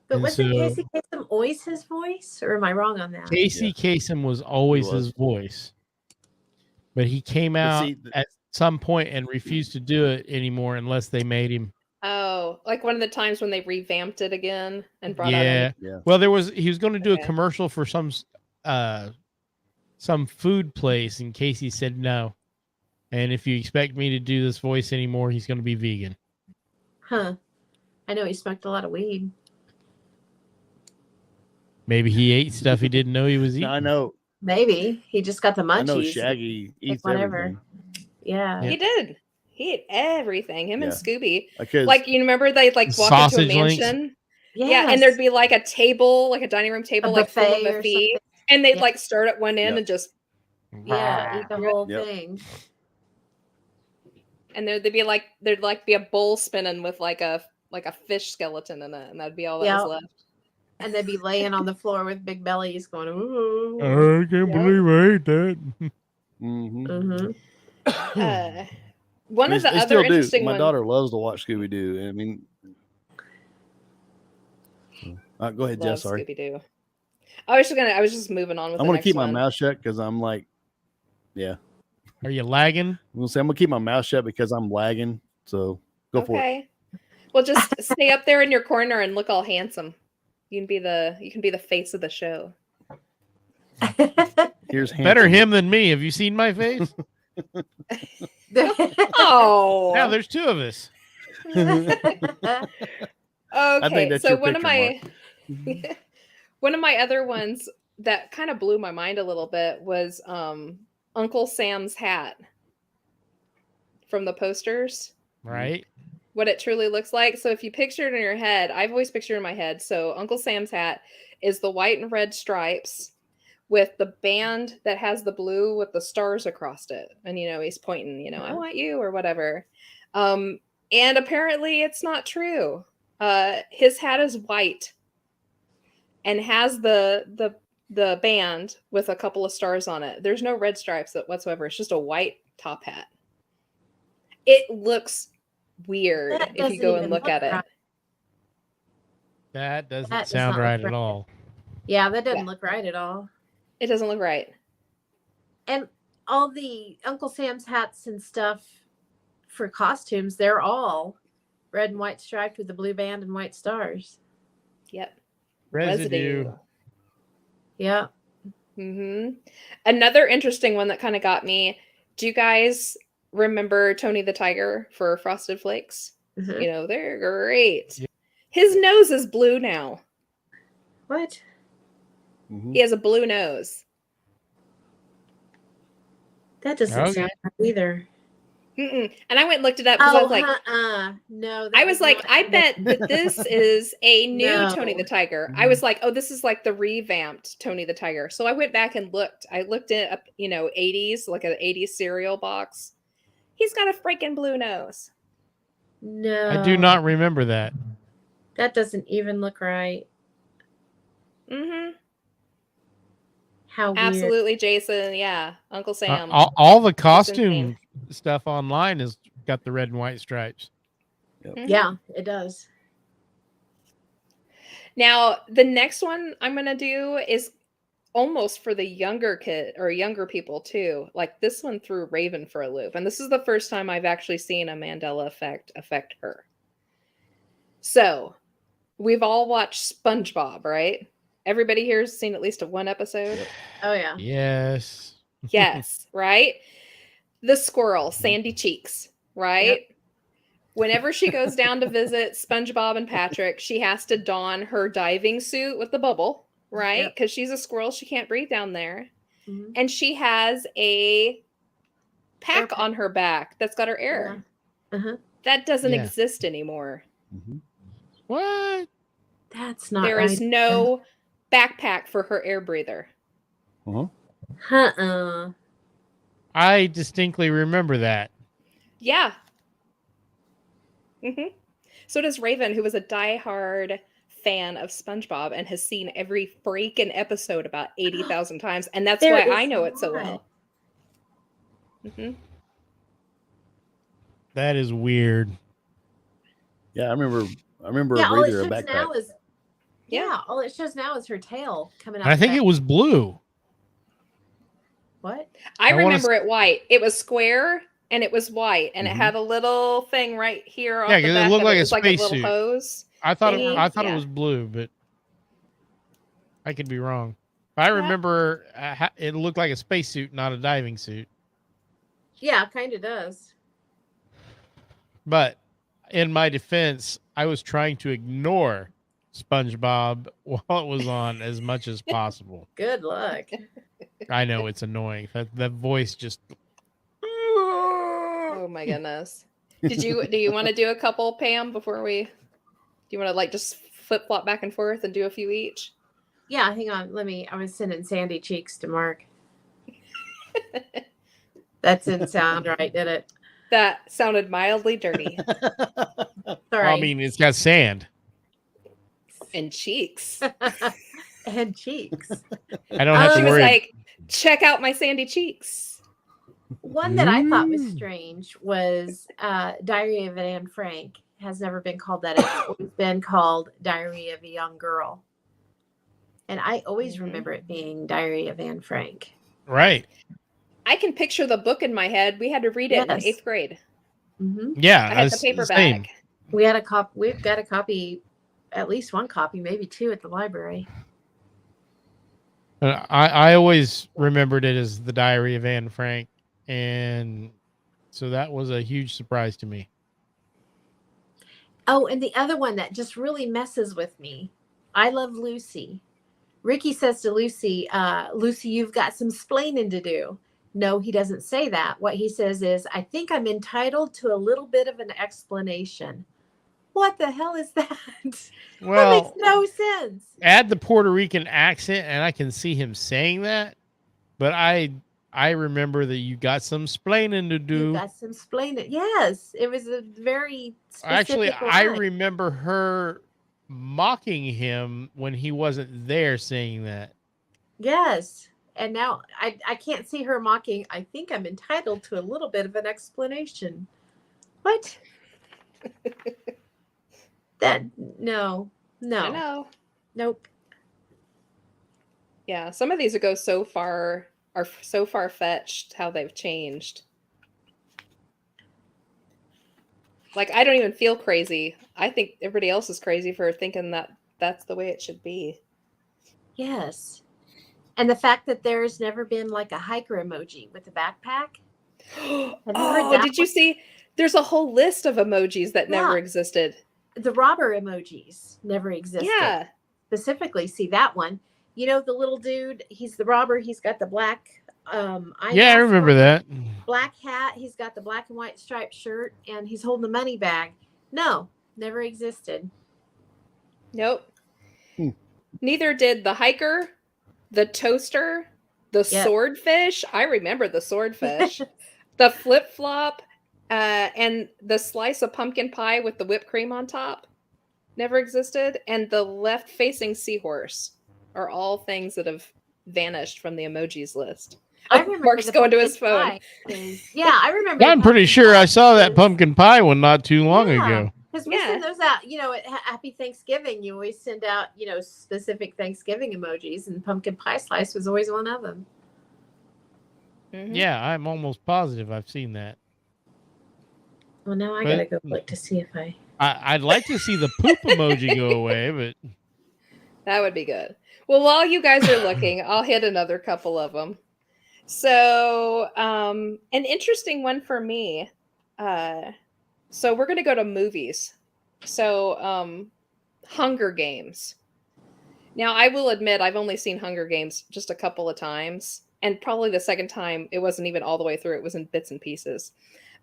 But wasn't Casey Kasem always his voice, or am I wrong on that? Casey Kasem was always his voice, but he came out at some point and refused to do it anymore unless they made him. Oh, like one of the times when they revamped it again and brought out. Yeah. Well, he was going to do a commercial for some food place, and Casey said no. And if you expect me to do this voice anymore, he's going to be vegan. Huh. I know he smoked a lot of weed. Maybe he ate stuff he didn't know he was eating. Now, I know. Maybe he just got the munchies. I know Shaggy eats whatever. everything. Yeah. He did. He ate everything. Him and Yeah. Scooby. Because Like, you remember they'd like walk into a Sausage links. mansion? Yes. Yeah, and there'd be like a table, like a dining room table, like full of buffet or a feed. something. And they'd Yeah. like start at one end Yep. and just, Yeah, eat the whole Yep. thing. and there'd be like, there'd like be a bowl spinning with like a fish skeleton in it, and that'd be all that Yeah. was left. And they'd be laying on the floor with big bellies going, ooh. I can't believe I ate that. mm-hmm. Mm-hmm. One of the They other still do. interesting My ones. daughter loves to watch Scooby Doo. I mean, go ahead, Jess. Sorry. Scooby Doo. I was just moving on with. I'm going to to keep my mouth shut because I'm like, yeah. Are you lagging? I'm gonna say I'm gonna keep my mouth shut because I'm lagging. So go for it. Okay. Well, just stay up there in your corner and look all handsome. You can be the face of the show. Here's Better handsome. him than me. Have you seen my face? Oh. Now there's two of us. Okay. that's So your one of picture, my one of my other ones that kind of blew my mind a little bit was Uncle Sam's hat from the posters. Right? What it truly looks like. So if you picture it in your head, I've always pictured it in my head. So Uncle Sam's hat is the white and red stripes with the band that has the blue with the stars across it. And, he's pointing, I want you or whatever. And apparently it's not true. His hat is white and has the band with a couple of stars on it. There's no red stripes whatsoever. It's just a white top hat. It looks weird That if you go doesn't and look even at it. look right. That doesn't That does sound not look right at right. all. Yeah, that doesn't Yeah. look right at all. It doesn't look right. And all the Uncle Sam's hats and stuff for costumes, they're all red and white striped with the blue band and white stars. Yep. Residue. Yeah. Another interesting one that kind of got me. Do you guys remember Tony the Tiger for Frosted Flakes? Mhm. They're great. Yeah. His nose is blue now. What? Mhm. He has a blue nose. That doesn't Okay. sound right either. And I went and looked it up because I was like, no. I was like, not- I bet that this is a new No. Tony the Tiger. I was like, oh, this is like the revamped Tony the Tiger. So I went back and looked. I looked it up, 80s, like an 80s cereal box. He's got a freaking blue nose. No. I do not remember that. That doesn't even look right. How weird. Absolutely, Jason. Yeah, Uncle Sam. All the insane. costume stuff online has got the red and white stripes. Yeah, it does. Now, the next one I'm going to do is almost for the younger kid or younger people too. Like this one threw Raven for a loop. And this is the first time I've actually seen a Mandela effect affect her. So we've all watched SpongeBob, right? Everybody here has seen at least one episode. Oh yeah. Yes. Yes, right? The squirrel, Sandy Cheeks, right? Yep. Whenever she goes down to visit SpongeBob and Patrick, she has to don her diving suit with the bubble, right? Yep. Because she's a squirrel, she can't breathe down there. Mhm. And she has a pack pack. on her back that's got her air. Uh-huh. That doesn't Yeah. exist anymore. What? That's not There right. is no backpack for her air breather. Uh-uh. I distinctly remember that. Yeah. So does Raven, who was a diehard fan of SpongeBob and has seen every freaking episode about 80,000 times. And that's There why is I know it so not. well. That is weird. Yeah, I remember Yeah, all it a shows backpack. now is Yeah. all it shows now is her tail coming out. And I the think back. it was blue. What? I I wanna remember it white. It was square and it was white. And it Mhm. had a little thing right here off Yeah, the 'cause it back looked of like it. a It was like a little spacesuit. hose. I thought Thingy? it Yeah. was blue, but I could be wrong. I remember it looked like a spacesuit, not a diving suit. Yeah, kind of does. But in my defense, I was trying to ignore SpongeBob while it was on as much as possible. Good luck. I know it's annoying. That voice just. Oh my goodness. Do you want to do a couple, Pam, before we? Do you want to like just flip flop back and forth and do a few each? Yeah, hang on. I was sending Sandy Cheeks to Mark. That didn't sound right, did it? That sounded mildly dirty. Sorry. I mean, it's got sand. And cheeks. And cheeks. I don't have She to was worry. like, check out my sandy cheeks. One that I thought was Mm. strange was Diary of Anne Frank. Has never been called that. It's always been called Diary of a Young Girl. And I always remember it being Diary of Anne Frank. Right. I can picture the book in my head. We had to read it in Yes. 8th grade. Mm-hmm. Yeah. I had the that's paperback. same. We had a copy. We've got a copy, at least one copy, maybe two at the library. I always remembered it as the Diary of Anne Frank, and so that was a huge surprise to me. Oh, and the other one that just really messes with me. I Love Lucy. Ricky says to Lucy, Lucy, you've got some splaining to do. No, he doesn't say that. What he says is, I think I'm entitled to a little bit of an explanation. What the hell is that? That Well, makes no sense. add the Puerto Rican accent, and I can see him saying that. But I remember that you got some splaining to You do. got some splaining. Yes, it was a very specific Actually, I line. remember her mocking him when he wasn't there, saying that. Yes. And now I can't see her mocking. I think I'm entitled to a little bit of an explanation. What? No. I know. Nope. Yeah, some of these go so far are so far fetched how they've changed. Like I don't even feel crazy. I think everybody else is crazy for thinking that that's the way it should be. Yes. And the fact that there's never been like a hiker emoji with a backpack. Have you heard Oh, that did you see? There's a whole list of emojis that never Yeah. existed. The robber emojis never existed. Yeah. Specifically, see that one. You know, the little dude, he's the robber. He's got the black eye Yeah, I mask remember on, that. black hat. He's got the black and white striped shirt, and he's holding the money bag. No, never existed. Nope. Hmm. Neither did the hiker, the toaster, the Yep. swordfish. I remember the swordfish, the flip flop, and the slice of pumpkin pie with the whipped cream on top. Never existed. And the left facing seahorse are all things that have vanished from the emojis list. I remember Mark's the going to his pumpkin phone. pie is- yeah, I remember. Yeah, the I'm pretty pumpkin sure pie I saw that is- pumpkin pie one not too long ago. Because we Yeah. send those out, you know, at Happy Thanksgiving, you always send out, you know, specific Thanksgiving emojis, and pumpkin pie slice was always one of them. Mhm. Yeah, I'm almost positive I've seen that. Well, now I But- gotta go look to see if I'd like to see the poop emoji go away, but That would be good. Well, while you guys are looking, I'll hit another couple of them. So, an interesting one for me. So we're going to go to movies. So, Hunger Games. Now, I will admit I've only seen Hunger Games just a couple of times, and probably the second time it wasn't even all the way through. It was in bits and pieces.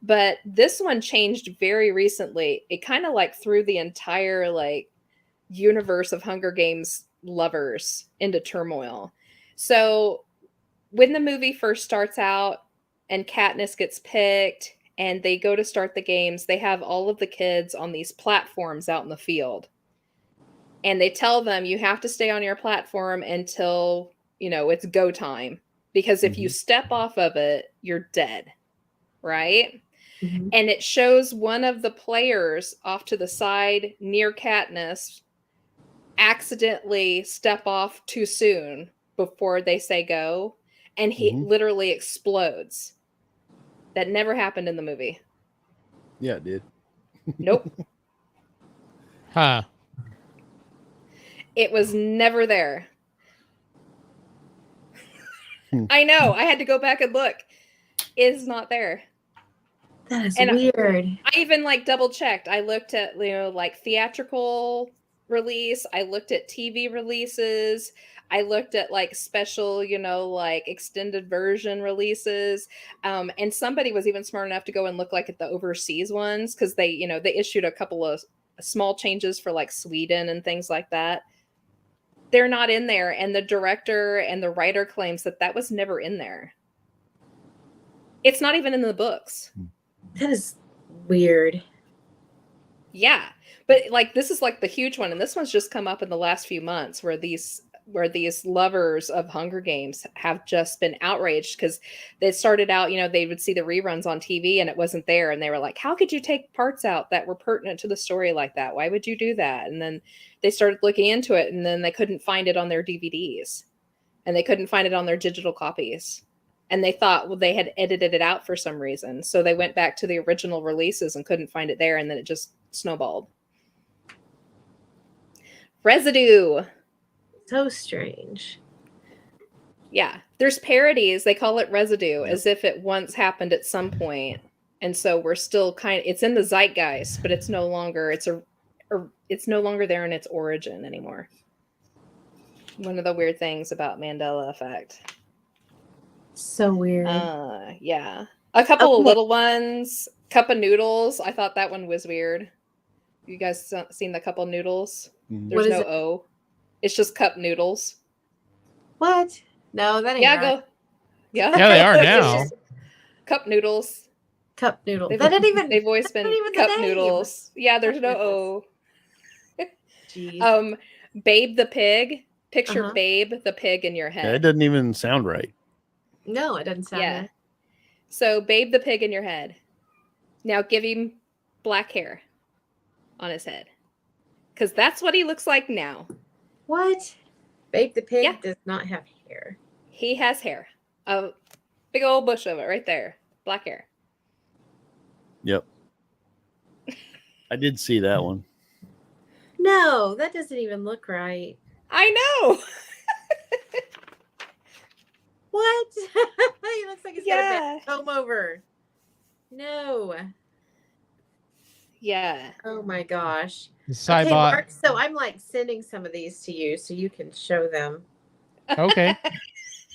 But this one changed very recently. It kind of like threw the entire like universe of Hunger Games lovers into turmoil. So when the movie first starts out and Katniss gets picked and they go to start the games, they have all of the kids on these platforms out in the field. And they tell them you have to stay on your platform until, you know, it's go time. Because if you step off of it, you're dead. Right? Mhm. And it shows one of the players off to the side near Katniss accidentally step off too soon before they say go, and he literally explodes. That never happened in the movie. Yeah, it did. Nope. huh. It was never there. I know. I had to go back and look. is not there. That is And weird. I even like double checked. I looked at, like theatrical release. I looked at TV releases. I looked at like special, like extended version releases. And somebody was even smart enough to go and look like at the overseas ones because they issued a couple of small changes for like Sweden and things like that. They're not in there. And the director and the writer claims that was never in there. It's not even in the books. That is weird. Yeah. But like this is like the huge one, and this one's just come up in the last few months where these lovers of Hunger Games have just been outraged because they started out, they would see the reruns on TV and it wasn't there, and they were like, how could you take parts out that were pertinent to the story like that? Why would you do that? And then they started looking into it, and then they couldn't find it on their DVDs and they couldn't find it on their digital copies. And they thought, well, they had edited it out for some reason. So they went back to the original releases and couldn't find it there. And then it just snowballed. Residue. So strange. Yeah. There's parodies. They call it residue as if it once happened at some point. And so we're still it's in the zeitgeist, but it's no longer, it's no longer there in its origin anymore. One of the weird things about Mandela Effect. So weird. Yeah. A couple of little ones. Cup of noodles. I thought that one was weird. You guys seen the cup of noodles? There's no O. It's just cup noodles. What? No, that ain't right. Yeah, they are now. Cup noodles. Cup noodles. They've always been cup noodles. Yeah, there's no O. Jeez. Babe the pig. Picture Babe the pig in your head. Yeah, it doesn't even sound right. No, it doesn't sound right. So Babe the pig in your head. Now give him black hair on his head. Because that's what he looks like now. What? Babe the pig does not have hair. He has hair. A big old bush of it right there. Black hair. Yep. I did see that one. No, that doesn't even look right. I know. What? He looks like he's got a comb over. No. Yeah. Oh my gosh. Okay, Mark, so I'm like sending some of these to you so you can show them. Okay.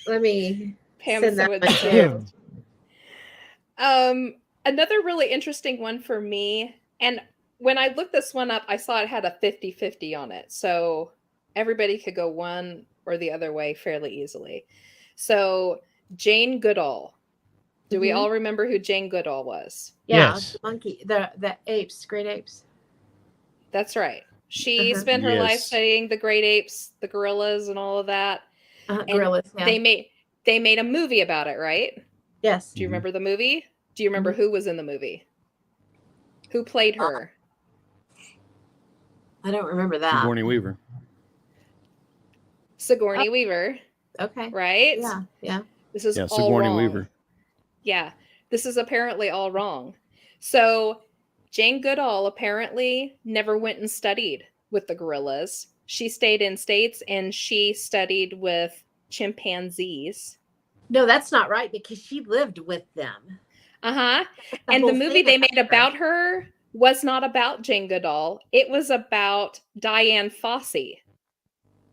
Let me Pam send that one to you. Another really interesting one for me, and when I looked this one up, I saw it had a 50-50 on it. So everybody could go one or the other way fairly easily. So Jane Goodall. Do we all remember who Jane Goodall was? Yeah, yes. The monkey, the apes, great apes. That's right. She spent her life studying the great apes, the gorillas, and all of that. Gorillas. Yeah. They made a movie about it, right? Yes. Do you remember the movie? Do you remember who was in the movie? Who played her? I don't remember that. Sigourney Weaver. Sigourney Weaver. Okay. Right? Yeah. Yeah. This is all Sigourney wrong. Weaver. Yeah. This is apparently all wrong. So Jane Goodall apparently never went and studied with the gorillas. She stayed in States and she studied with chimpanzees. No, that's not right because she lived with them. And the movie they made about her was not about Jane Goodall. It was about Diane Fossey.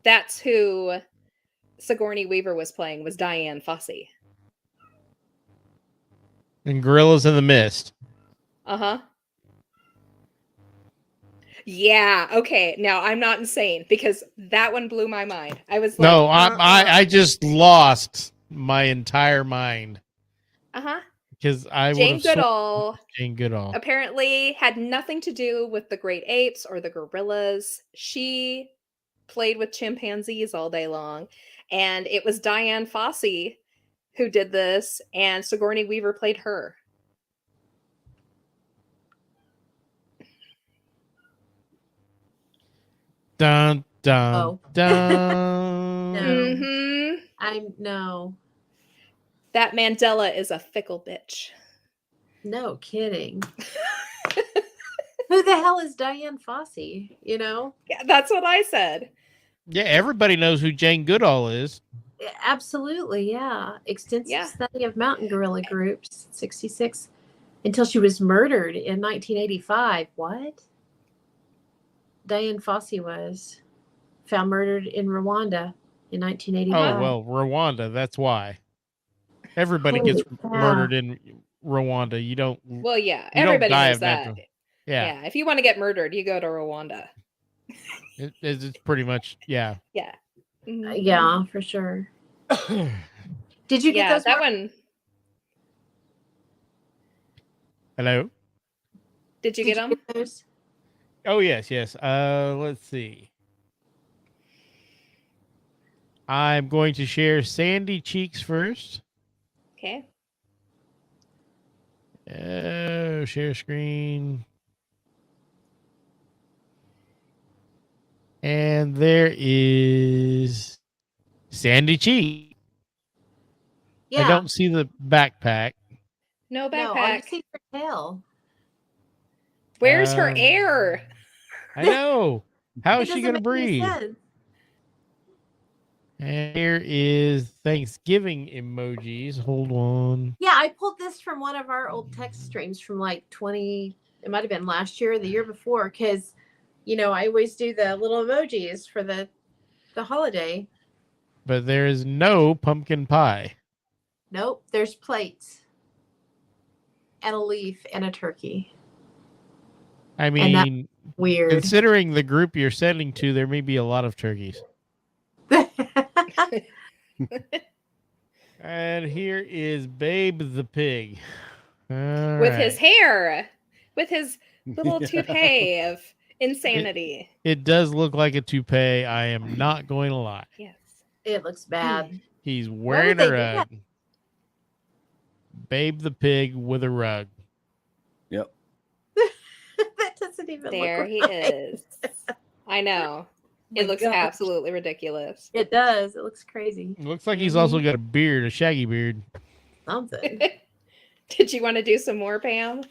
That's who Sigourney Weaver was playing, was Diane Fossey. And Gorillas in the Mist. Yeah. Okay. Now I'm not insane because that one blew my mind. I was like, no, I just lost my entire mind. Because I Jane Goodall apparently had nothing to do with the great apes or the gorillas. She played with chimpanzees all day long, and it was Diane Fossey who did this, and Sigourney Weaver played her. Dun dun dun. No. That Mandela is a fickle bitch. No kidding. Who the hell is Diane Fossey? You know? Yeah, that's what I said. Yeah, everybody knows who Jane Goodall is. Absolutely, yeah. Extensive Yeah. study of mountain gorilla groups, 66, until she was murdered in 1985. What? Diane Fossey was found murdered in Rwanda in Oh 1985. well, Rwanda. That's why everybody Holy gets cow. murdered in Rwanda. You don't Well, yeah, you don't everybody die knows of that. natural. Yeah, Yeah, if you want to get murdered, you go to Rwanda. it's pretty much yeah. Yeah. Mhm. Yeah, for sure. Did you get Yeah, those? that Mark? one. Hello. Did you Did get you them? get those? Oh yes, yes. Let's see. I'm going to share Sandy Cheeks first. Okay. Share screen. And there is Sandy Cheek. Yeah. I don't see the backpack. No No, all you backpack. see is her tail. Where's her Um, air? I know. How It is she doesn't going to make any breathe? sense. And here is Thanksgiving emojis. Hold on. Yeah, I pulled this from one of our old text streams from like 20, it might have been last year or the year before, because I always do the little emojis for the holiday. But there is no pumpkin pie. Nope, there's plates and a leaf and a turkey. I And that's mean, weird. considering the group you're sending to, there may be a lot of turkeys. And here is Babe the pig. All With his right. hair. With his little Yeah. toupee of insanity. It does look like a toupee. I am not going to lie. Yes. It looks bad. He's would wearing they a do that? rug. Babe the pig with a rug. Yep. That doesn't even There look he right. is. I know. My It looks gosh. absolutely ridiculous. It does. It looks crazy. It looks like he's also got a beard, a shaggy beard. Something. Did you want to do some more, Pam?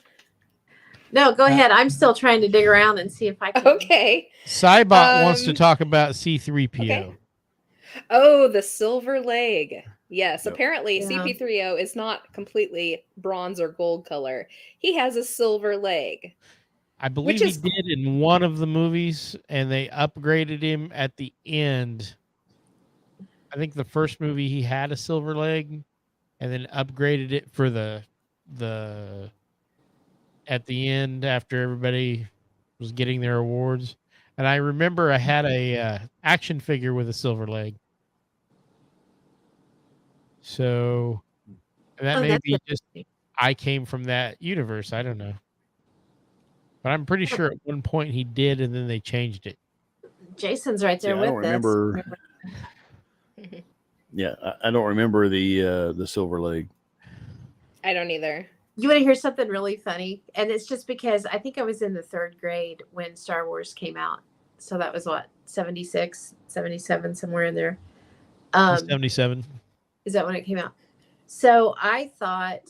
No, go ahead. I'm still trying to dig around and see if I can. Okay. Cybot wants to Um, talk about C3PO. Okay. Oh, the silver leg. Yes, Yep. apparently Yeah. CP3O is not completely bronze or gold color. He has a silver leg. I believe Which he is- did in one of the movies, and they upgraded him at the end. I think the first movie he had a silver leg, and then upgraded it for the at the end after everybody was getting their awards. And I remember I had a action figure with a silver leg. So that Oh, may that's be it. just I came from that universe. I don't know. But I'm pretty sure at one point he did, and then they changed it. Jason's right there See, I with don't us. remember. Yeah, I don't remember the silver leg. I don't either. You want to hear something really funny? And it's just because I think I was in the 3rd grade when Star Wars came out. So that was what, 76, 77, somewhere in there. 77. Is that when it came out? So I thought,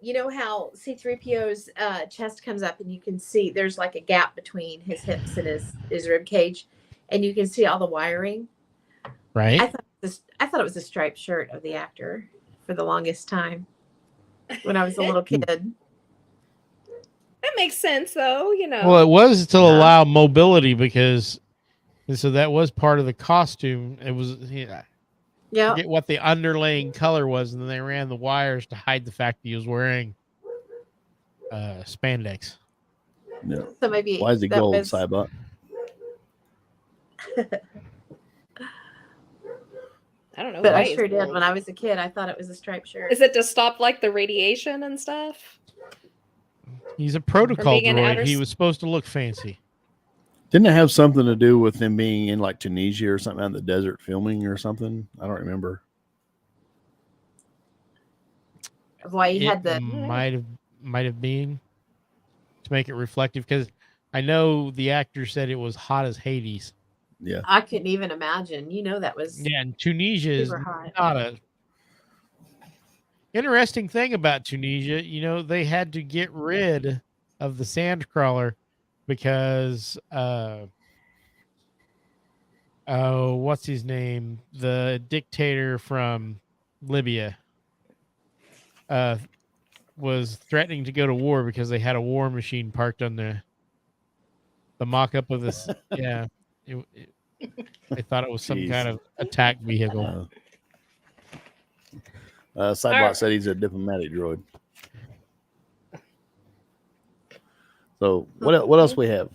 you know how C3PO's chest comes up and you can see there's like a gap between his hips and his rib cage, and you can see all the wiring. Right? I thought it was a striped shirt of the actor for the longest time when I was a little kid. That makes sense, though. Well, it was to Yeah. allow mobility because, so that was part of the costume. It was, I Yeah. forget what the underlaying color was, and then they ran the wires to hide the fact that he was wearing spandex. No. So maybe Why is it that gold, was- Cybot? I don't know. But why I it's sure did gold. when I was a kid. I thought it was a striped shirt. Is it to stop like the radiation and stuff? He's a protocol being in droid. outer He s- was supposed to look fancy. Didn't it have something to do with them being in like Tunisia or something out in the desert filming or something? I don't remember. Why he had the might have been to make it reflective, because I know the actor said it was hot as Hades. Yeah. I couldn't even imagine. That was Yeah, and Tunisia is super hot. not a interesting thing about Tunisia. They had to get rid of the sand crawler because Oh, what's his name? The dictator from Libya was threatening to go to war because they had a war machine parked on the mock-up of this. Yeah, they thought it was some Jeez. kind of attack vehicle. Cybot Alright. said he's a diplomatic droid. So what else we have?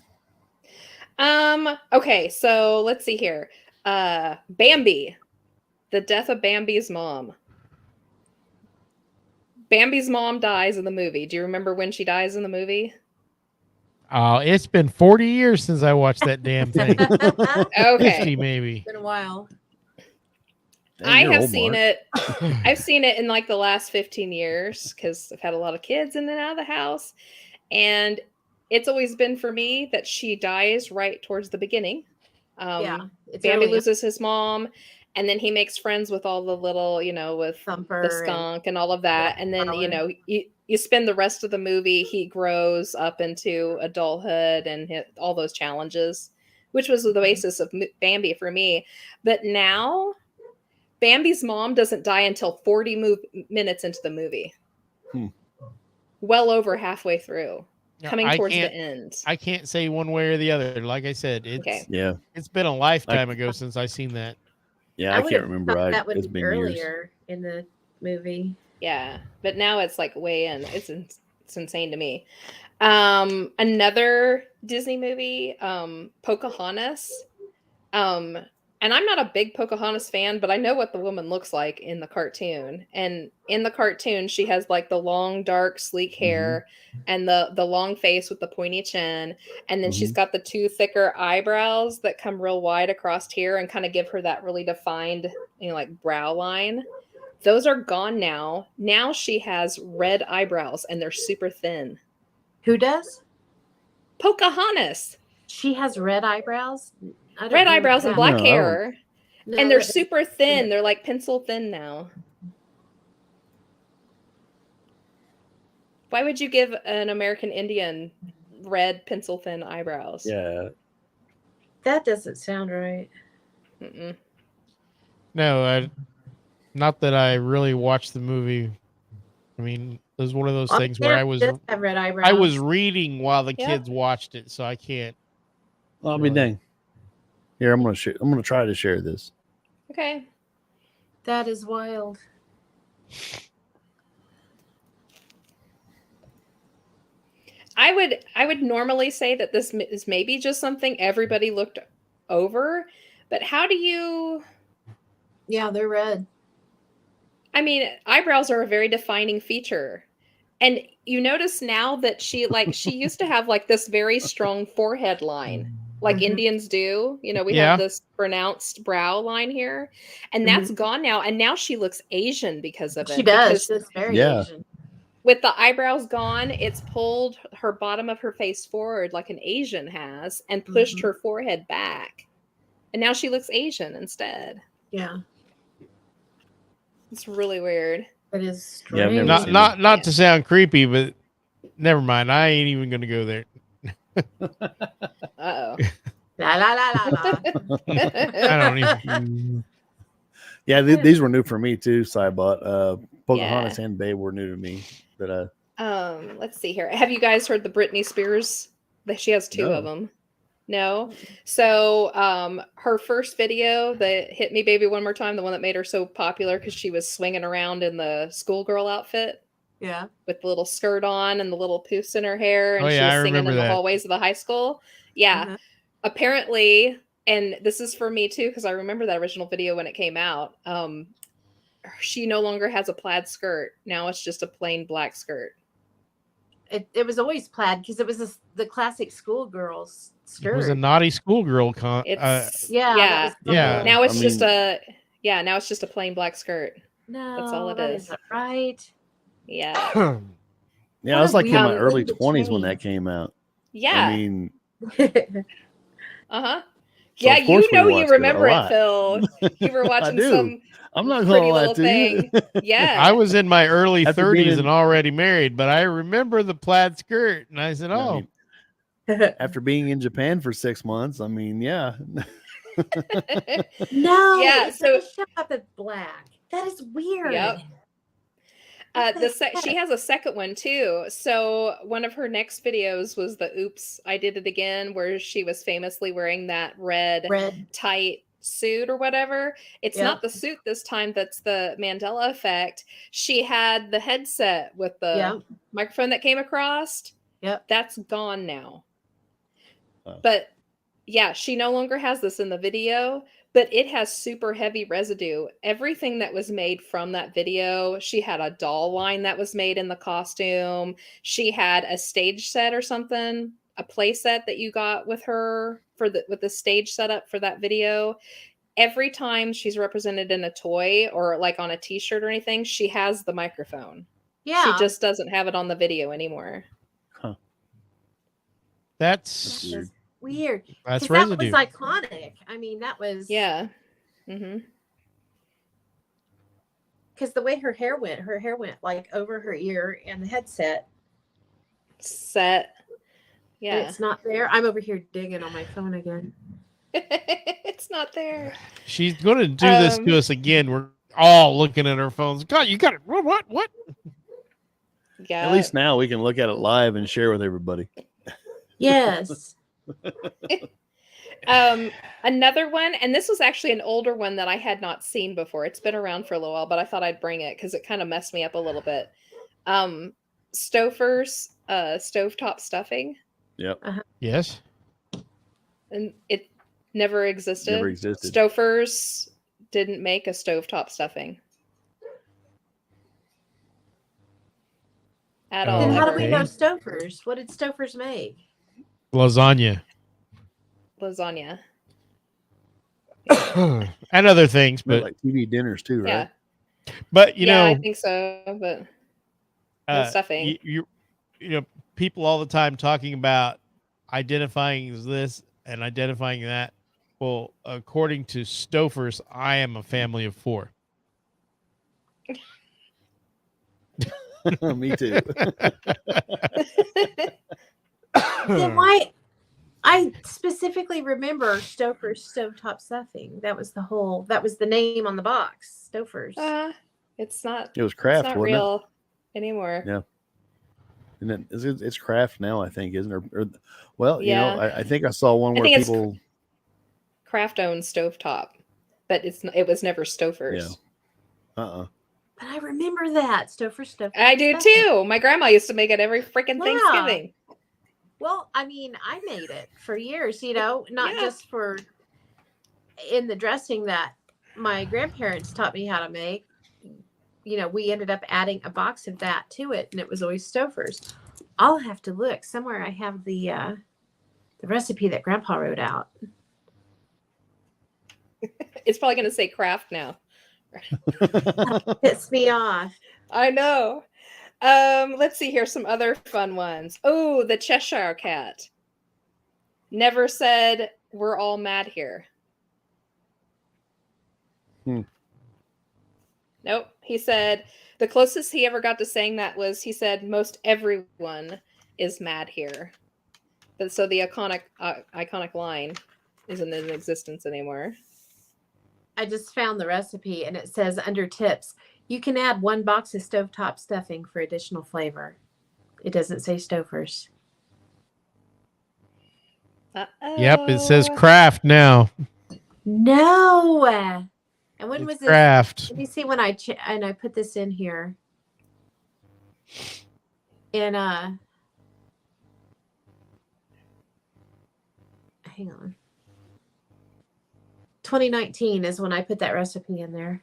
Okay, so let's see here. Bambi. The death of Bambi's mom. Bambi's mom dies in the movie. Do you remember when she dies in the movie? Oh, it's been 40 years since I watched that damn thing. Okay. 50 maybe. Been a while. Dang, I you're have old, seen Mark. it. I've seen it in like the last 15 years because I've had a lot of kids in and out of the house. And it's always been for me that she dies right towards the beginning. Yeah, it's Bambi early. loses his mom, and then he makes friends with all the little, with Thumper the skunk and all of that. And then, Flower. you spend the rest of the movie, he grows up into adulthood and all those challenges, which was the basis of Bambi for me. But now, Bambi's mom doesn't die until 40 minutes into the movie. Well over halfway through. Coming towards the end. I can't say one way or the other. Like I said, it's been a lifetime ago since I seen that. Yeah, I can't would've remember. thought that would It's be been years. earlier in the movie. Yeah, but now it's like way in. It's insane to me. Another Disney movie, Pocahontas. And I'm not a big Pocahontas fan, but I know what the woman looks like in the cartoon. And in the cartoon, she has like the long, dark, sleek hair and the long face with the pointy chin. And then she's got the two thicker eyebrows that come real wide across here and kind of give her that really defined, like brow line. Those are gone now. Now she has red eyebrows and they're super thin. Who does? Pocahontas. She has red eyebrows. Red eyebrows and black No, I hair. No, And they're that- super thin. They're like pencil thin now. Why would you give an American Indian red pencil thin eyebrows? Yeah. that doesn't sound right. Mm-mm. No, not that I really watched the movie. I mean, it was one of those things where I was Have red eyebrows. I was reading while the Yeah. kids watched it, so I can't. I'll be dang. Here, I'm gonna try to share this. Okay. That is wild. I would normally say that this is maybe just something everybody looked over, but how do you? Yeah, they're red. I mean, eyebrows are a very defining feature. And you notice now that she used to have like this very strong forehead line, like Mhm. Indians do. We Yeah. have this pronounced brow line here, and that's gone now. And now she looks Asian because of it. She does. because She's very Yeah. Asian. with the eyebrows gone, it's pulled her bottom of her face forward like an Asian has and pushed Mhm. her forehead back. And now she looks Asian instead. Yeah, It's really weird. it is Yeah, I've never strange. seen Not to sound creepy, but never mind. I ain't even gonna go there. Uh-oh. La la la la la. I don't even. Yeah, these were new for me too. Cybot, Pocahontas and Babe were new to me. But Let's see here. Have you guys heard the Britney Spears? She has two of them. No. So her first video, the Hit Me Baby One More Time, the one that made her so popular because she was swinging around in the schoolgirl outfit Yeah. with the little skirt on and the little poofs in her hair, and Oh, she yeah, was I singing remember in the that. hallways of the high school. Yeah. Uh-huh. Apparently, and this is for me too, because I remember that original video when it came out. She no longer has a plaid skirt. Now it's just a plain black skirt. It was always plaid because it was the classic schoolgirl's It skirt. was a naughty schoolgirl con. It's yeah. yeah. That was Yeah. Now it's I just mean- now it's just a plain black skirt. No, That's all it that is. isn't right. Yeah. yeah, I What was a like in my weird early thing to 20s when change. that came out. Yeah. I mean, Uh-huh. So Yeah, of course you we know you watched it a remember it, lot. Phil. You were I watching do. some I'm not gonna pretty lie little to you. thing. Yeah. I was in my early After being 30s in- and already married, but I remember the plaid skirt, and I said, I "Oh, mean, after being in Japan for 6 months, I mean, yeah. No, Yeah, it so- does show up as black. That is weird. Yep. What the She heck? has a second one too. So one of her next videos was the "Oops, I Did It Again," where she was famously wearing that red Red. tight suit or whatever. It's Yep. not the suit this time. That's the Mandela effect. She had the headset with the Yep. microphone that came across. Yep. That's gone now. Oh. But yeah, she no longer has this in the video, but it has super heavy residue. Everything that was made from that video, she had a doll line that was made in the costume. She had a stage set or something, a play set that you got with her with the stage setup for that video. Every time she's represented in a toy or like on a t-shirt or anything, she has the microphone. Yeah. She just doesn't have it on the video anymore. That's Weird. Weird. that's 'Cause that was residue. iconic. I mean, that was Yeah. Mm-hmm. because the way her hair went like over her ear and the headset. Set. And Yeah. it's not there. I'm over here digging on my phone again. It's not there. She's going to do this to us again. We're all looking at our phones. God, you got it. What? Yeah. At least now we can look at it live and share with everybody. Yes. Another one, and this was actually an older one that I had not seen before. It's been around for a little while, but I thought I'd bring it because it kind of messed me up a little bit. Stouffer's stovetop stuffing, Yep. Yes. and it never existed. Never existed. Stouffer's didn't make a stovetop stuffing at all. Then how do ever. we know Okay. Stouffer's? What did Stouffer's make? Lasagna. Lasagna? And other things, But but like TV dinners too, Yeah, but I know, think so. But no stuffing. you know, people all the time talking about identifying as this and identifying that. Well, according to Stouffer's, I am a family of 4. right? Me too. Then why? I specifically remember Stouffer's stovetop stuffing. That was the name on the box. Stouffer's. It's not. It was It's Kraft, not wasn't real anymore. Yeah. it? And it's Kraft now, I think, isn't it? Or, well, Yeah. I think I saw one I where think it's people. Kraft owned stovetop, but it was never Stouffer's. Yeah. But I remember that Stouffer's stovetop. I do stuffing. too. My grandma used to make it every freaking Yeah. Thanksgiving. Well, I mean, I made it for years, not Yeah. just for in the dressing that my grandparents taught me how to make. We ended up adding a box of that to it, and it was always Stouffer's. I'll have to look somewhere. I have the recipe that Grandpa wrote out. It's probably going to say Kraft now. Pissed me off. I know. Let's see here. Some other fun ones. Oh, the Cheshire Cat. Never said we're all mad here. Nope. He said the closest he ever got to saying that was he said most everyone is mad here. But so the iconic line isn't in existence anymore. I just found the recipe, and it says under tips, you can add 1 box of stovetop stuffing for additional flavor. It doesn't say Stouffer's. Uh-oh. Yep, it says Kraft now. No. And when was this? Kraft. Let me see when I put this in here. In hang on. 2019 is when I put that recipe in there.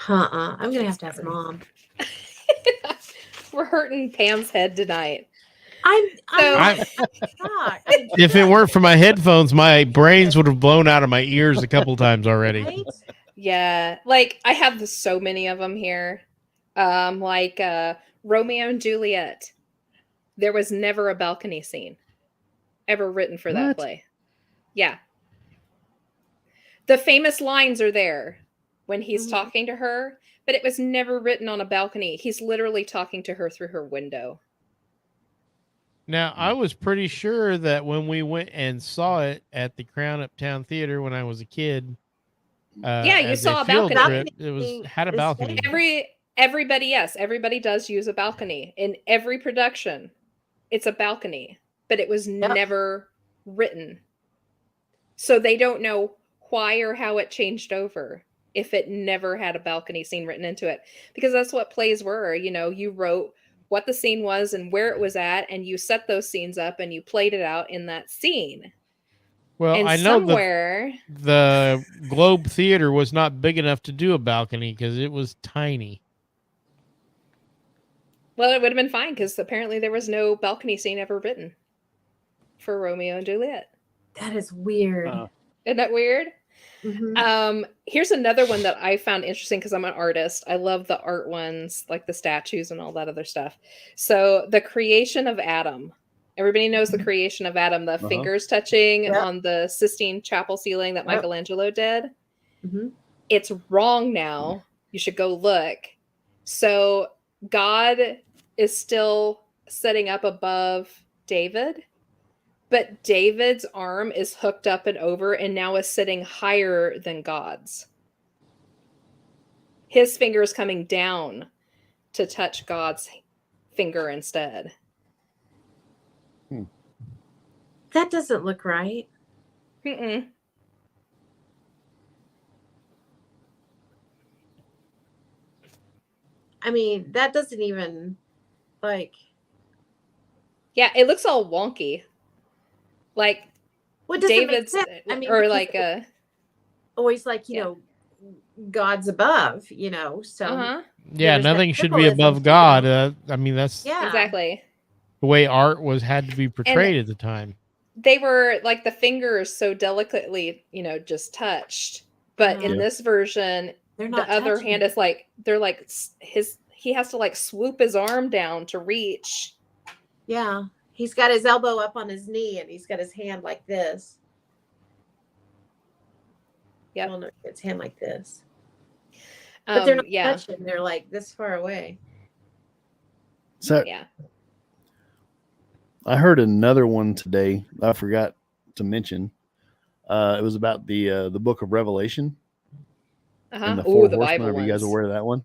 I'm gonna have to ask Mom. We're hurting Pam's head tonight. I'm I'm- shocked. If it weren't for my headphones, my brains would have blown out of my ears a couple times already. Right? Yeah, like I have so many of them here. Like Romeo and Juliet. There was never a balcony scene ever written for that What? play. Yeah. The famous lines are there when he's Mhm. talking to her, but it was never written on a balcony. He's literally talking to her through her window. Now, I was pretty sure that when we went and saw it at the Crown Uptown Theater when I was a kid, Yeah, you as saw a field balcony. trip, had a This balcony. thing- Everybody, yes, everybody does use a balcony in every production. It's a balcony, but it was never written. So they don't know why or how it changed over if it never had a balcony scene written into it. Because that's what plays were. You know, you wrote what the scene was and where it was at, and you set those scenes up and you played it out in that scene. Well, and I know somewhere the Globe Theater was not big enough to do a balcony because it was tiny. well, it would have been fine because apparently there was no balcony scene ever written for Romeo and Juliet. That is weird. Isn't that weird? Mhm. Here's another one that I found interesting because I'm an artist. I love the art ones, like the statues and all that other stuff. So the creation of Adam. Everybody knows the creation of Adam, the fingers touching Yep. on the Sistine Chapel ceiling that Yep. Michelangelo did. Mhm. It's wrong now. You should go look. So God is still sitting up above David, but David's arm is hooked up and over and now is sitting higher than God's. His finger is coming down to touch God's finger instead. That doesn't look right. Mm-mm. I mean, that doesn't even like. Yeah, it looks all wonky. Like What doesn't David's, make sense? I mean, or because like it's always like Yeah. God's above. So uh-huh. Yeah, There's that nothing should be symbolism above too. God. I mean, that's yeah, Exactly. the way art had to be portrayed at the time. They were like the fingers so delicately, just touched. But in Yeah. this version, They're the not. other touching hand it. is like he has to like swoop his arm down to reach. Yeah, he's got his elbow up on his knee and he's got his hand like this. Yep. Well, no, his hand like this. But they're not Yeah. touching. They're like this far away. So Yeah. I heard another one today. I forgot to mention. It was about the Book of Revelation and the Uh-huh. Four Ooh, the Horsemen. Bible Are you guys ones. aware of that one?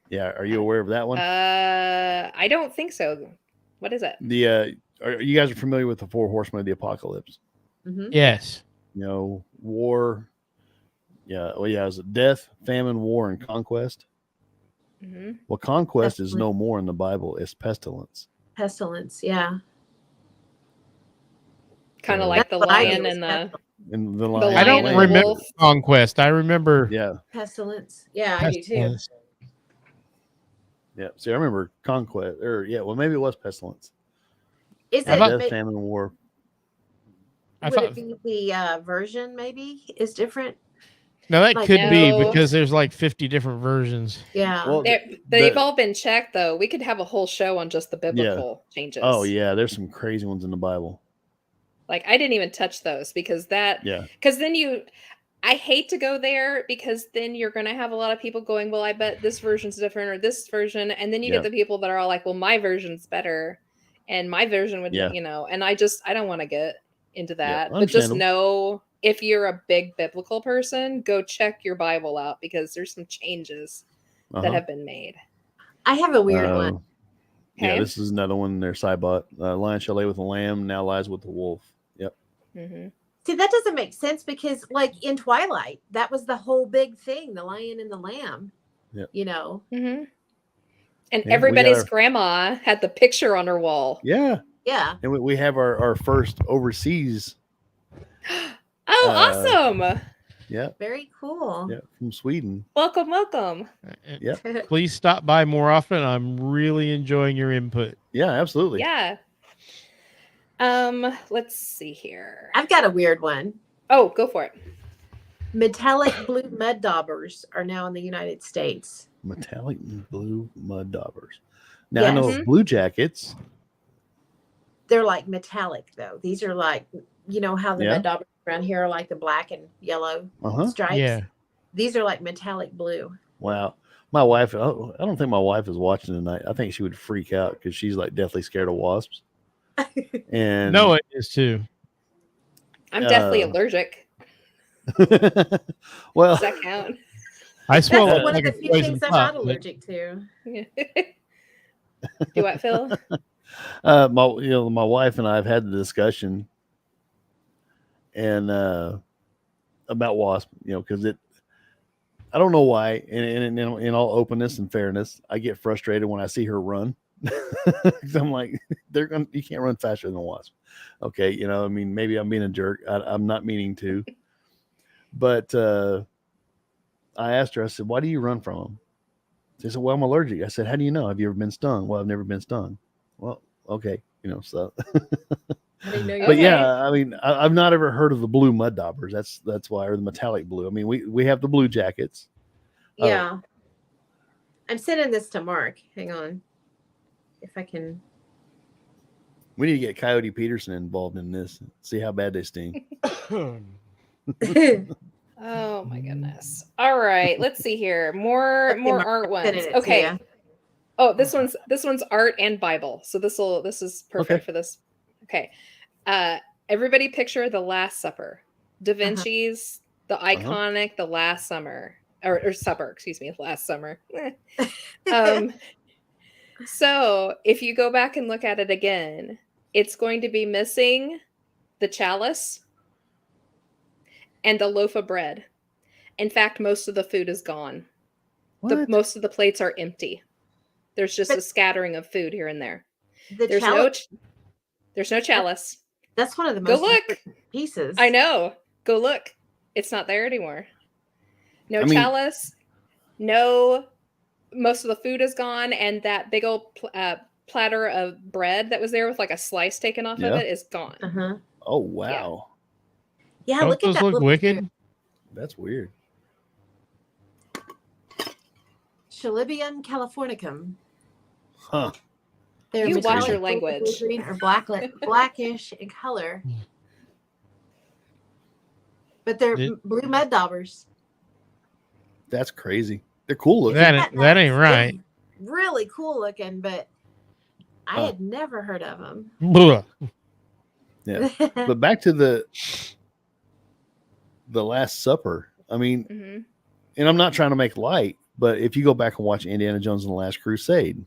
Yeah. Are you aware of that one? I don't think so. What is it? Are you guys familiar with the Four Horsemen of the Apocalypse? Mm-hmm. Yes. War. Yeah. Well, yeah. It was death, famine, war, and conquest. Mm-hmm. Well, conquest is Pestilence. no more in the Bible. It's pestilence. Pestilence. Yeah. Kind of So- like the That's what I lion knew was and the pestilence. And the The lion. I don't lion and the remember wolf. Conquest. I remember Yeah. Pestilence. Yeah, I do too. Pestilence. Yeah. See, I remember conquest. Well, maybe it was pestilence. Is How it? about- Death, Would famine, war. it be the version? Maybe is different. Now that Like, could be no. because there's like 50 different versions. Yeah. Well, They've all been checked though. We could have a whole show on just the biblical changes. Oh yeah, there's some crazy ones in the Bible. Like I didn't even touch those because then I hate to go there because then you're going to have a lot of people going, well, I bet this version's different or this version. And then you get the people that are all like, well, my version's better. And my version would, and I don't want to get into that. But just understandable. know if you're a big biblical person, go check your Bible out because there's some changes that have been made. I have a weird one. Yeah, Okay. this is another one. Their Cybot. Lion shall lay with the lamb, now lies with the wolf. Yep. Mm-hmm. See, that doesn't make sense because, like in Twilight, that was the whole big thing: the lion and the lamb. Yep. Mm-hmm. And Yeah, everybody's grandma had the picture on her wall. Yeah. Yeah. And we have our first overseas. Oh, awesome. Yeah. Very cool. Yeah. From Sweden. Welcome. Yeah. Please stop by more often. I'm really enjoying your input. Yeah, absolutely. Yeah. Let's see here. I've got a weird one. Oh, go for it. Metallic blue mud daubers are now in the United States. Metallic blue mud daubers. Now I know Yes. of blue jackets. They're like metallic though. These are like, how the Yeah. mud daubers around here are like the black and yellow Uh-huh. stripes. Yeah. These are like metallic blue. Wow. My wife, I don't think my wife is watching tonight. I think she would freak out because she's like deathly scared of wasps. And No, it is too. I'm deathly allergic. well, Does that count? I smell That's it one like of a the few poison things I'm pup, not but allergic to. Do what, Phil? my wife and I have had the discussion and about wasp, because I don't know why, and in all openness and fairness, I get frustrated when I see her run. 'Cause I'm like, you can't run faster than a wasp. Okay, I mean, maybe I'm being a jerk. I'm not meaning to, but I asked her. I said, "Why do you run from them?" She said, "Well, I'm allergic." I said, "How do you know? Have you ever been stung?" "Well, I've never been stung." Well, okay, so. I didn't know you But Okay. yeah, I mean, I've not ever heard of the blue mud daubers. That's why, or the metallic blue. I mean, we have the blue jackets. Yeah. I'm sending this to Mark. Hang on. If I can. We need to get Coyote Peterson involved in this. See how bad they sting. Oh my goodness. All right, let's see here. More Okay, Mark, art I'm ones. sending it to Okay. ya. Oh, this one's art and Bible. So this is perfect Okay. for this. Okay. Everybody picture the Last Supper. Da Vinci's the iconic The Last Summer. Or Supper, excuse me, Last Summer. So if you go back and look at it again, it's going to be missing the chalice and the loaf of bread. In fact, most of the food is gone. What? Most of the plates are empty. There's just But- a scattering of food here and there. The There's chalice. no chalice. That's one of the Go most look. important pieces. I know. Go look. It's not there anymore. No chalice. No. Most of the food is gone, and that big old platter of bread that was there with like a slice taken off of Yeah. it is gone. Uh-huh. Oh wow, Yeah, don't look at those that look little wicked? that's weird. Shalibium californicum. Huh? They're You watch metallic your blue, language. green or blackish in color. But they're blue mud daubers. That's crazy. They're cool looking. That ain't right. Really cool looking, but I Huh. had never heard of them. Blah. Yeah. But back to the Last Supper. I mean, Hmm. and I'm not trying to make light, but if you go back and watch Indiana Jones and the Last Crusade,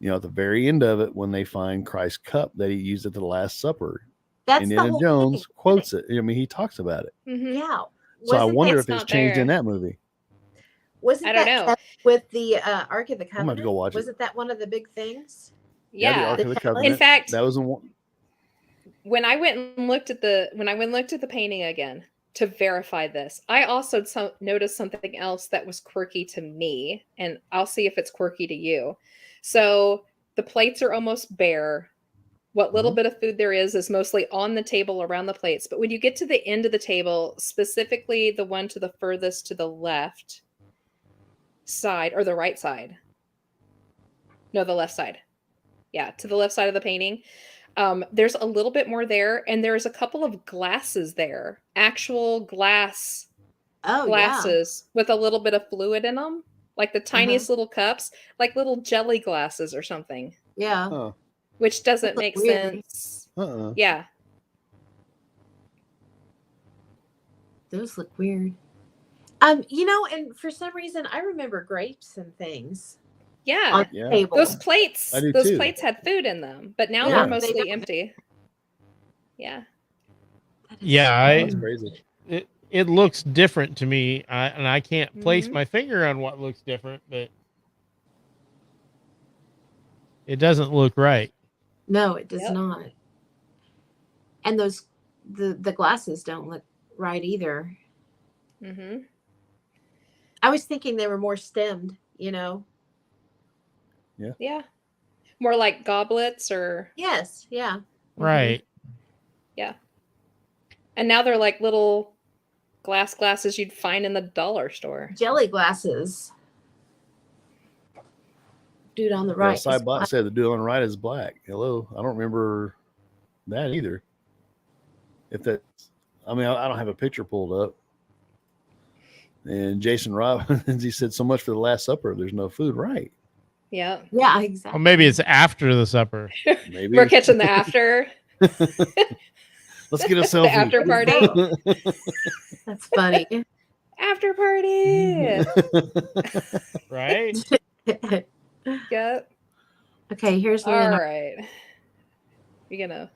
at the very end of it, when they find Christ's cup that he used at the Last Supper, That's Indiana the whole Jones thing. quotes it. I mean, he talks about it. Hmm. Yeah. So I wonder if It's it's not changed in there. that movie. Wasn't I don't that know. kept with the Ark of the I'm gonna have Covenant? to go watch it. Wasn't that one of the big things? Yeah, the Yeah. Ark of the The Covenant. In fact, that was one. when I went and looked at the painting again to verify this, I also noticed something else that was quirky to me, and I'll see if it's quirky to you. So the plates are almost bare. What little bit of food there is mostly on the table around the plates. But when you get to the end of the table, specifically the one to the furthest to the left side or the right side. No, the left side. Yeah, to the left side of the painting. There's a little bit more there, and there's a couple of glasses there, actual glasses with a little bit of fluid in them, like the tiniest little cups, like little jelly glasses or something. Yeah. Huh. Which doesn't Those make look weird. sense. Yeah. Those look weird. And for some reason I remember grapes and things Yeah. on the table. Those plates, I do too. plates had food in them, but now Yeah, they're they mostly don't. empty. Yeah. Yeah, That's crazy. it looks different to me, and I can't place Mhm. my finger on what looks different, but it doesn't look right. No, it does Yep. not. And those the glasses don't look right either. Mm-hmm. I was thinking they were more stemmed, Yeah. More like goblets or Yes, yeah. Right. yeah. And now they're like little glasses you'd find in the dollar store. Jelly glasses. Dude on the Yeah, right. is Cybot black. said the dude on the right is black. Hello. I don't remember that either. If that's, I mean, I don't have a picture pulled up. And Jason Robbins, he said, so much for the Last Supper. There's no food. Right. Yeah. Yeah, Or exactly. maybe it's after the supper. Maybe We're catching the after. Let's get a The selfie. after party. That's funny. After party. Right? Yep. Okay, here's All Leonardo. right. You're gonna.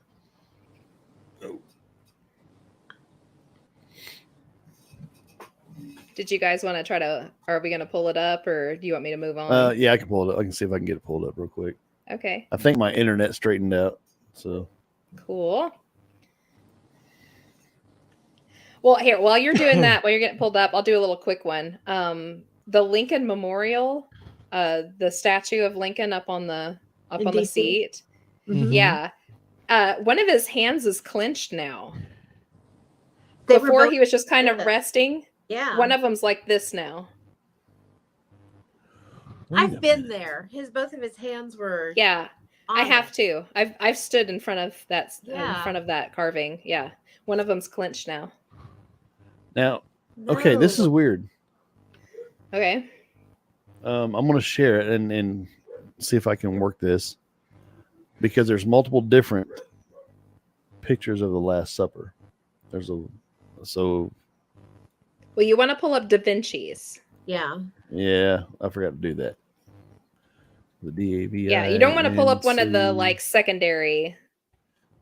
Did you guys want to try to? Are we gonna pull it up, or do you want me to move on? Yeah, I can pull it up. I can see if I can get it pulled up real quick. Okay. I think my internet straightened out. So Cool. Well, here, while you're doing that, while you're getting pulled up, I'll do a little quick one. The Lincoln Memorial, the statue of Lincoln up on the In DC? seat. Mhm. Yeah. One of his hands is clenched now. They were Before both he was just kind of together. resting. Yeah. One of them's like this now. I've been there. Both of his hands were. Yeah. I on have it. to. I've stood in front of that Yeah. carving. Yeah. One of them's clenched now. now, okay, this is No. weird. Okay. I'm gonna share it and see if I can work this because there's multiple different pictures of the Last Supper. So Well, you want to pull up Da Vinci's. Yeah. yeah, I forgot to do that. The DAVI. Yeah, you don't want to pull up one of the like secondary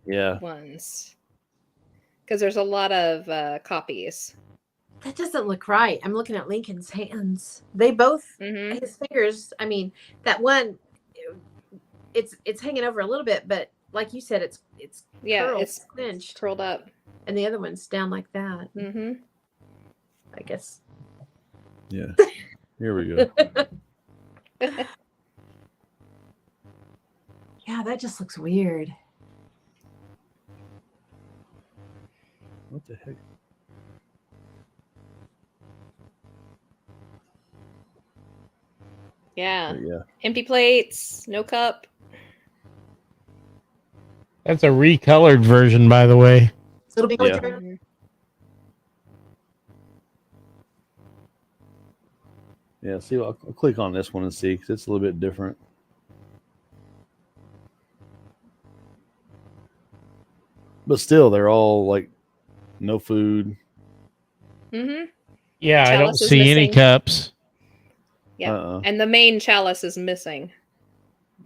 Yeah. ones because there's a lot of copies. That doesn't look right. I'm looking at Lincoln's hands. They both Mm-hmm. his fingers. I mean, that one, it's hanging over a little bit, but like you said, it's Yeah, curled, it's cinched, curled up. and the other one's down like that. Mm-hmm. I guess. Yeah. Here we go. Yeah, that just looks weird. What the heck? Yeah. Yeah. Empty plates, no cup. That's a recolored version, by the way. So it'll be Yeah. Mhm. Yeah. See, I'll click on this one and see because it's a little bit different. But still, they're all like no food. Mm-hmm. Yeah, I don't Chalice is see any missing. cups. Yeah. And the main chalice is missing.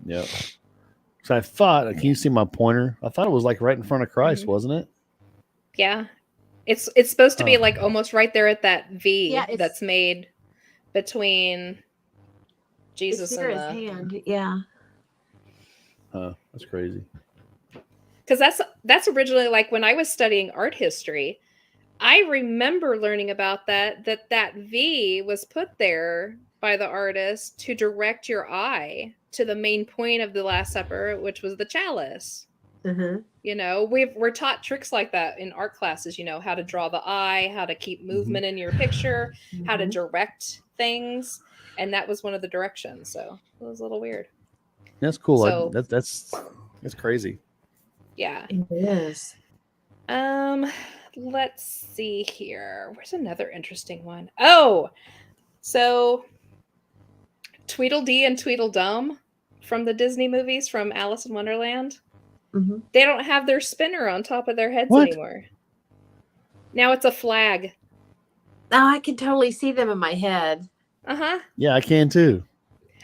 Yep. So I thought, can you see my pointer? I thought it was like right in front of Christ, Mhm. wasn't it? Yeah. It's supposed to be Huh. like almost right there at that V Yeah, it's- that's made between Jesus It's near and his the hand. Yeah. That's crazy. because that's originally like when I was studying art history, I remember learning about that V was put there by the artist to direct your eye to the main point of the Last Supper, which was the chalice. Mm-hmm. You know, we're taught tricks like that in art classes, you know, how to draw the eye, how to keep movement in your picture, how to direct things, and that was one of the directions. So it was a little weird. That's cool. So- That's crazy. Yeah. It is. Let's see here. Where's another interesting one? Oh, so Tweedledee and Tweedledum from the Disney movies from Alice in Wonderland. Mm-hmm. They don't have their spinner on top of their heads What? anymore. Now it's a flag. Oh, I can totally see them in my head. Uh-huh. Yeah, I can too.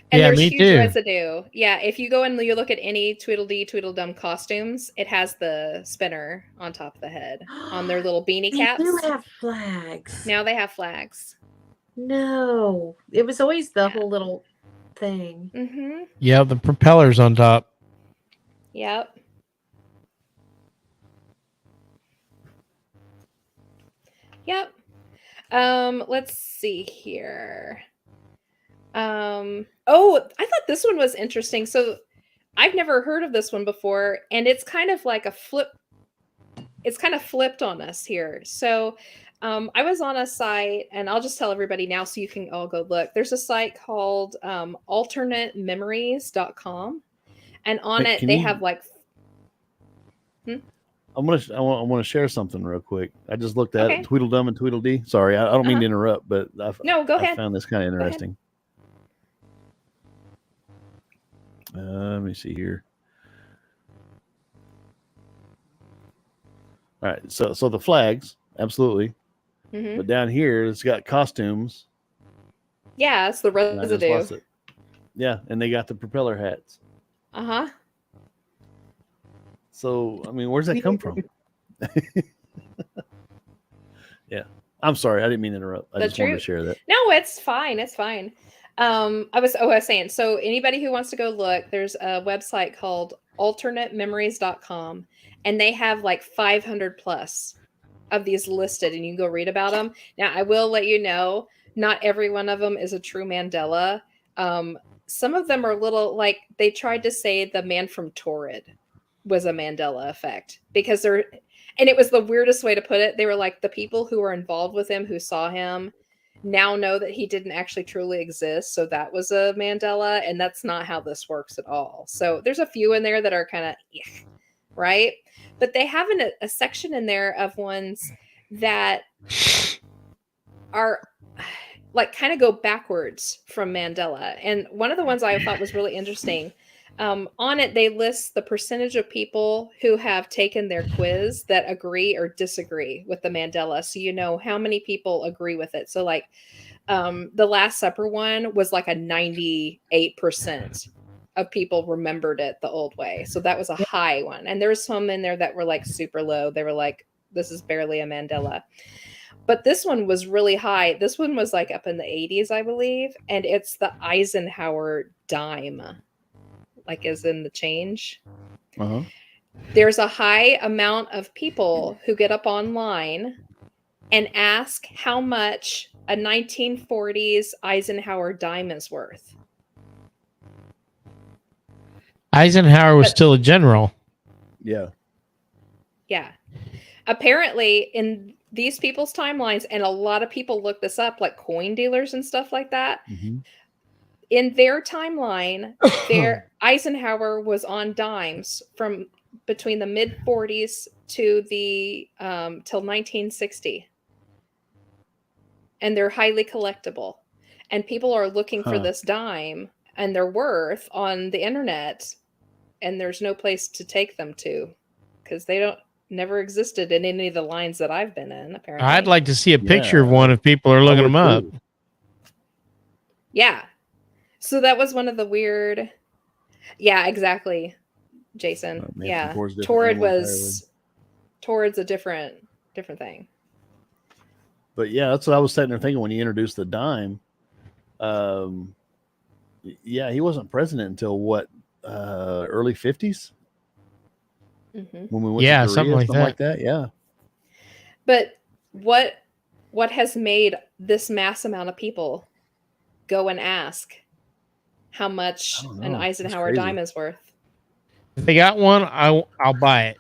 And Yeah, there's me huge too. residue. Yeah, if you go and you look at any Tweedledee, Tweedledum costumes, it has the spinner on top of the head on their little beanie They caps. do have flags. Now they have flags. No, it was always the Yeah. whole little thing. Mm-hmm. Yeah, the propellers on top. Yep. Yep. Let's see here. Oh, I thought this one was interesting. So I've never heard of this one before, and it's kind of like a flip. It's kind of flipped on us here. So I was on a site, and I'll just tell everybody now so you can all go look. There's a site called alternatememories.com, and on Hey, it can they you- have like I want to share something real quick. I just looked at Okay. it, Tweedledum and Tweedledee. Sorry, I don't mean Uh-huh. to interrupt, but No, go I ahead. found this kind of ahead. interesting. Let me see here. All right, so the flags, absolutely, Hmm. but down here it's got costumes. Yeah, it's the And I just residue. lost it. Yeah, and they got the propeller hats. Uh-huh. So I mean, where's that come from? Yeah, I'm sorry, I didn't mean to interrupt. I The just wanted to truth. share that. No, it's fine. It's fine. I was saying, so anybody who wants to go look, there's a website called alternatememories.com, and they have like 500 plus of these listed, and you can go read about them. Now, I will let you know, not every one of them is a true Mandela. Some of them are little, like they tried to say the man from Torrid was a Mandela effect because they're, and it was the weirdest way to put it. They were like, the people who were involved with him, who saw him, now know that he didn't actually truly exist. So that was a Mandela, and that's not how this works at all. So there's a few in there that are kind of, right? But they have a section in there of ones that are like kind of go backwards from Mandela. And one of the ones I thought was really interesting. On it, they list the percentage of people who have taken their quiz that agree or disagree with the Mandela. So you know how many people agree with it. So like the Last Supper one was like a 98% of people remembered it the old way. So that was a high one. And there was some in there that were like super low. They were like, this is barely a Mandela. But this one was really high. This one was like up in the 80s, I believe. And it's the Eisenhower dime, like as in the change. Uh-huh. There's a high amount of people who get up online and ask how much a 1940s Eisenhower dime is worth. Eisenhower was But- still a general. Yeah. Yeah. Apparently, in these people's timelines, and a lot of people look this up, like coin dealers and stuff like that, Mm-hmm. in their timeline, their Eisenhower was on dimes from between the mid 40s to the till 1960, and they're highly collectible. And people are looking for this dime and their worth on the internet, and there's no place to take them to because they don't never existed in any of the lines that I've been in. Apparently, I'd like to see a picture of Yeah, one if people are looking them up. yeah. So that was one of the weird. Yeah, exactly, Jason. Yeah, Torrid was Torrid's a different thing. But yeah, that's what I was sitting there thinking when you introduced the dime. Yeah, he wasn't president until what, early 50s Mm-hmm. when we went Yeah, to Korea, something like like that. Yeah. But what has made this mass amount of people go and ask how much I don't an know. That's Eisenhower crazy. dime is worth? If they got one, I'll buy it.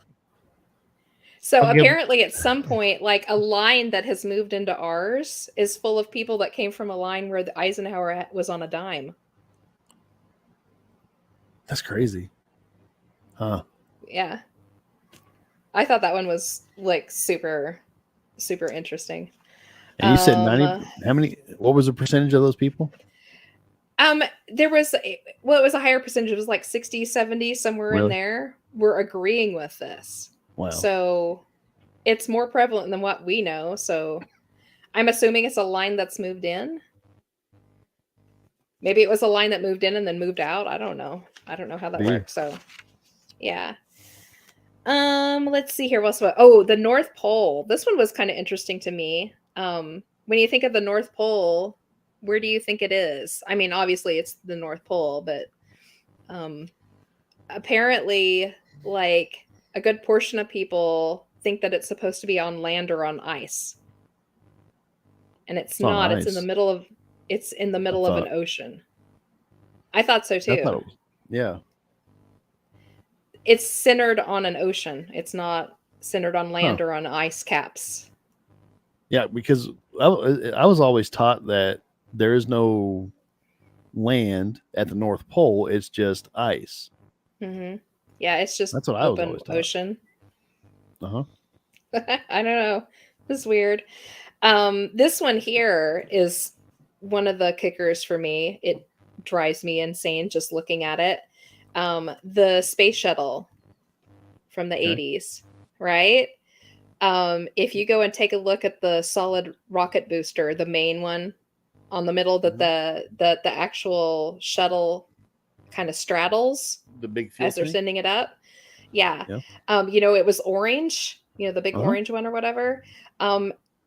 So I'll give- apparently at some point, like a line that has moved into ours is full of people that came from a line where the Eisenhower was on a dime. That's crazy. Huh. Yeah. I thought that one was like super, super interesting. And you said 90, how many, what was the percentage of those people? There was, it was a higher percentage. It was like 60, 70, somewhere in Really? there. We're agreeing with this. Wow. So it's more prevalent than what we know. So I'm assuming it's a line that's moved in. Maybe it was a line that moved in and then moved out. I don't know. I don't know how that works. So yeah. Let's see here. Oh, the North Pole. This one was kind of interesting to me. When you think of the North Pole, where do you think it is? I mean, obviously it's the North Pole, but apparently like a good portion of people think that it's supposed to be on land or on ice. And it's not. It's in the middle of an ocean. I thought so too. Yeah. It's centered on an ocean. It's not centered on land or on ice caps. Yeah, because I was always taught that there is no land at the North Pole. It's just ice. Mm-hmm. Yeah, it's just that's what I was always taught. Ocean. Uh-huh. I don't know. This is weird. This one here is one of the kickers for me. It drives me insane just looking at it. the space shuttle from the Okay. 80s, right? If you go and take a look at the solid rocket booster, the main one on the middle that the actual shuttle kind of straddles The big fuel as they're tank? sending it up. Yeah. Yeah. It was orange, the big Uh-huh. orange one or whatever.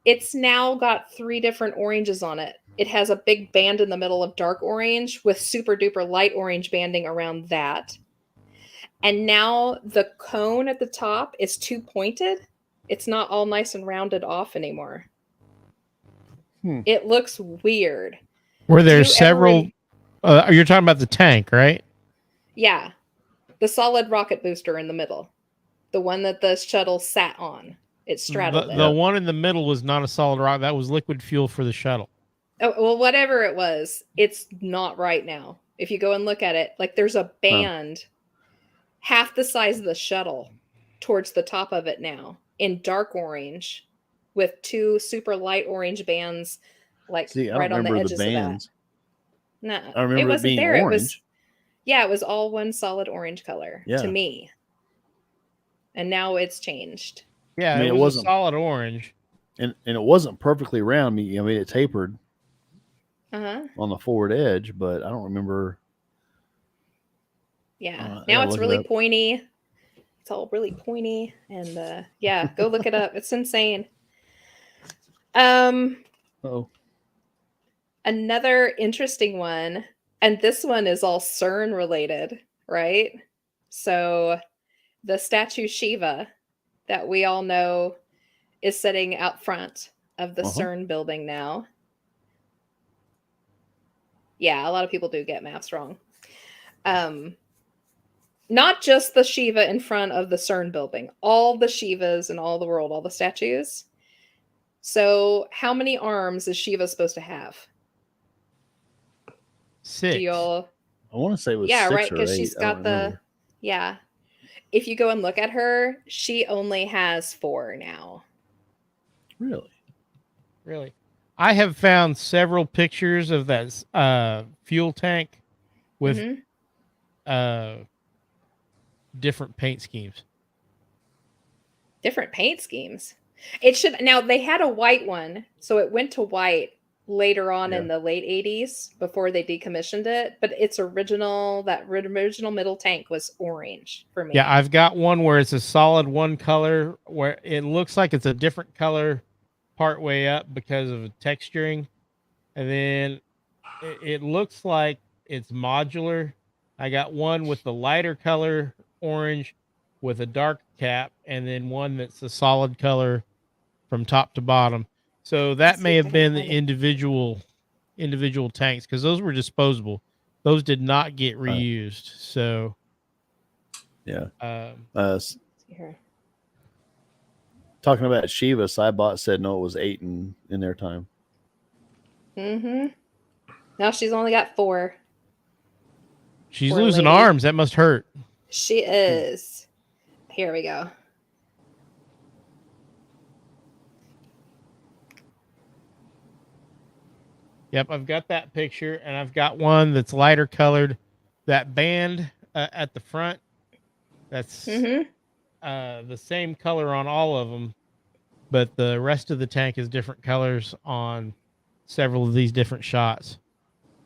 It's now got 3 different oranges on it. It has a big band in the middle of dark orange with super duper light orange banding around that. And now the cone at the top is too pointed. It's not all nice and rounded off anymore. It looks weird. Were there several? You're talking about the tank, right? Yeah. The solid rocket booster in the middle. The one that the shuttle sat on. It straddled it. The one in the middle was not a solid rock. That was liquid fuel for the shuttle. Oh, well, whatever it was, it's not right now. If you go and look at it, like there's a band half the size of the shuttle towards the top of it now in dark orange with 2 super light orange bands right on the edges of that. No, I remember it wasn't being there. orange. It was all one solid orange color to me. And now it's changed. Yeah, I mean, it was a solid orange. And it wasn't perfectly round. I mean, it tapered on the forward edge, but I don't remember. Yeah, now it's really pointy. It's all really pointy. And go look it up. It's insane. Another interesting one, and this one is all CERN related, right? So the statue Shiva that we all know is sitting out front of the CERN building now. Yeah, a lot of people do get maps wrong. Not just the Shiva in front of the CERN building, all the Shivas in all the world, all the statues. So how many arms is Shiva supposed to have? 6. I want to say it was 6 right, because or 8. she's got if you go and look at her, she only has 4 now. Really? I have found several pictures of that fuel tank with different paint schemes. Different paint schemes. It should now they had a white one, so it went to white later on in the late 80s before they decommissioned it, but its original middle tank was orange for me. Yeah, I've got one where it's a solid one color where it looks like it's a different color part way up because of texturing, and then it looks like it's modular. I got one with the lighter color orange with a dark cap, and then one that's a solid color from top to bottom. So that may have been the individual tanks, because those were disposable. Those did not get reused. So talking about Shiva, Cybot said no, it was 8 in their time. Now she's only got 4. She's losing arms. That must hurt. She is. Here we go. Yep, I've got that picture, and I've got one that's lighter colored. That band at the front, that's the same color on all of them, but the rest of the tank is different colors on several of these different shots.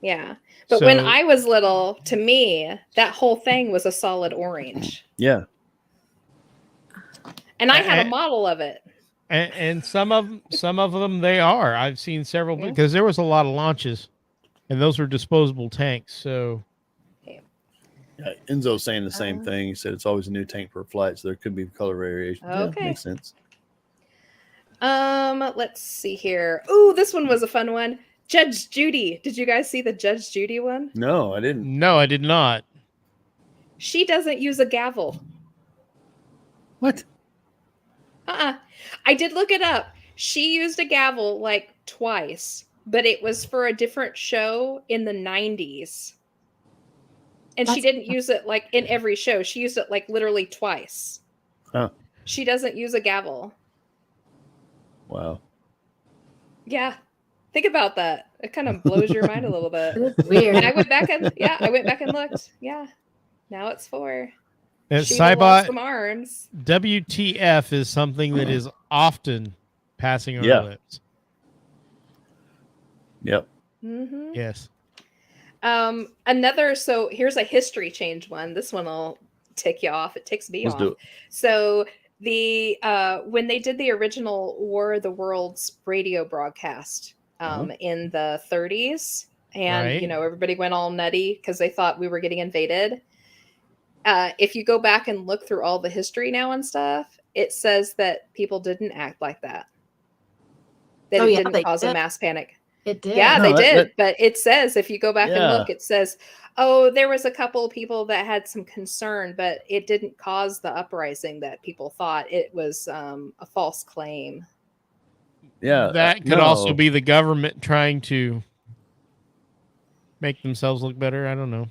Yeah, but when I was little, to me, that whole thing was a solid orange. Yeah. And I had a model of it. And some of them they are. I've seen several because there was a lot of launches, and those were disposable tanks. So, Enzo's saying the same thing. He said it's always a new tank per flight, so there could be color variation. Okay, makes sense. Let's see here. Ooh, this one was a fun one. Judge Judy. Did you guys see the Judge Judy one? No, I didn't. No, I did not. She doesn't use a gavel. What? I did look it up. She used a gavel like twice, but it was for a different show in the 90s. And she didn't use it like in every show. She used it like literally twice. Oh. She doesn't use a gavel. Wow. Yeah. Think about that. It kind of blows your mind a little bit. That's weird. And I went back and looked. Yeah. Now it's 4. And Shiva lost Cybot, some arms. WTF is something that is often passing our Yeah. lips. Yep. Mm-hmm. Yes. So here's a history change one. This one will tick you off. It ticks me Let's off. do it. So the when they did the original War of the Worlds radio broadcast in the 30s, and Right. everybody went all nutty because they thought we were getting invaded. If you go back and look through all the history now and stuff, it says that people didn't act like that. That Oh, it yeah, didn't they cause a did. mass panic. It did. Yeah, No, they that- did. that- But it says, if you go back and Yeah. look, it says, oh, there was a couple people that had some concern, but it didn't cause the uprising that people thought. It was a false claim. Yeah. That could also be the government trying to make themselves look better. I don't know.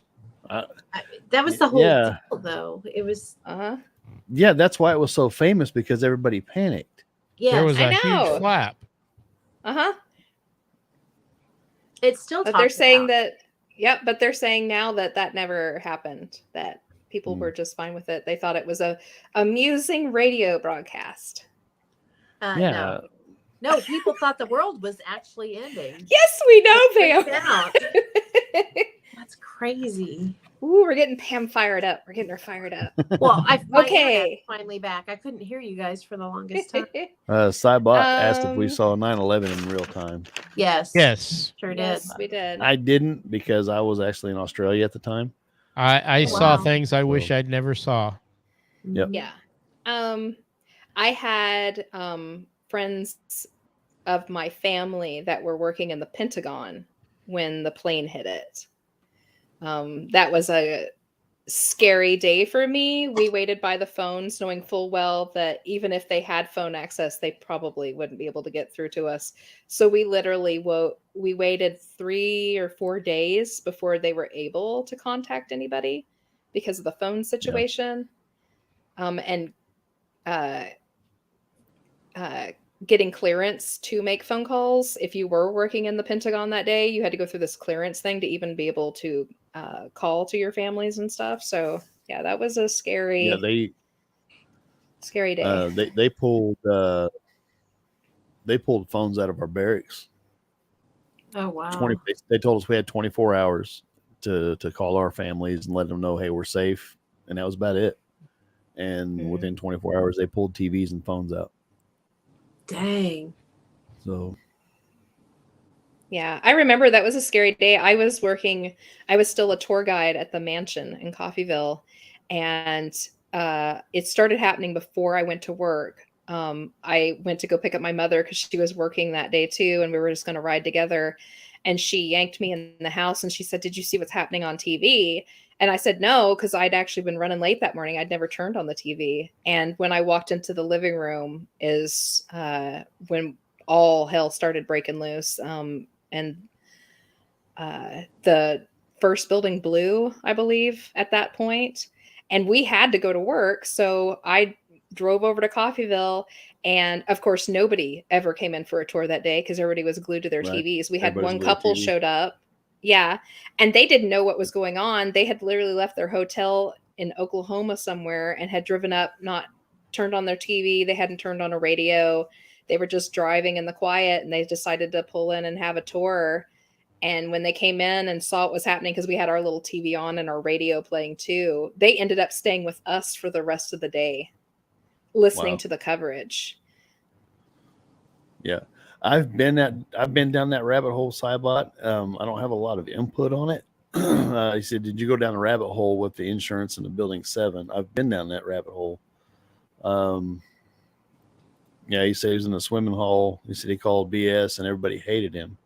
That was the whole Yeah. deal, though. It was, Uh-huh. Yeah, that's why it was so famous, because everybody panicked. yes. There was I a huge know. flap. Uh-huh. It's still But they're talked saying about. but they're saying now that never happened, that people were just fine with it. They thought it was a amusing radio broadcast. Yeah. No, people thought the world was actually ending. Yes, we know, Freaked Pam. out. That's crazy. Ooh, we're getting Pam fired up. We're getting her fired up. Well, my Okay. internet's finally back. I couldn't hear you guys for the longest time. Cybot asked if we Um, saw 9/11 in real time. Yes. Yes. Sure did. Yes, we did. I didn't, because I was actually in Australia at the time. I saw Wow. things I wish So- I'd never saw. Yep. Mhm. Yeah. I had friends of my family that were working in the Pentagon when the plane hit it. That was a scary day for me. We waited by the phones, knowing full well that even if they had phone access, they probably wouldn't be able to get through to us. So we literally we waited 3 or 4 days before they were able to contact anybody because of the phone situation. And getting clearance to make phone calls. If you were working in the Pentagon that day, you had to go through this clearance thing to even be able to call to your families and stuff. So yeah, that was a scary, scary day. They pulled phones out of our barracks. Oh, wow. They told us we had 24 hours to call our families and let them know, hey, we're safe, and that was about it. And within 24 hours, they pulled TVs and phones out. Dang. So Yeah, I remember that was a scary day. I was still a tour guide at the mansion in Coffeyville, and it started happening before I went to work. I went to go pick up my mother because she was working that day too, and we were just going to ride together. And she yanked me in the house and she said, "Did you see what's happening on TV?" And I said, "No," because I'd actually been running late that morning. I'd never turned on the TV. And when I walked into the living room is when all hell started breaking loose. And the first building blew, I believe, at that point. And we had to go to work. So I drove over to Coffeyville. And of course, nobody ever came in for a tour that day because everybody was glued to their Right. TVs. We had Everybody's one glued to couple TV. showed up. Yeah. And they didn't know what was going on. They had literally left their hotel in Oklahoma somewhere and had driven up, not turned on their TV. They hadn't turned on a radio. They were just driving in the quiet, and they decided to pull in and have a tour. And when they came in and saw what was happening, because we had our little TV on and our radio playing too, they ended up staying with us for the rest of the day, listening Wow. to the coverage. Yeah, I've been down that rabbit hole, Cybot. I don't have a lot of input on it. He said, "Did you go down the rabbit hole with the insurance in the building 7?" I've been down that rabbit hole. Yeah, he said he was in the swimming hole. He said he called BS and everybody hated him.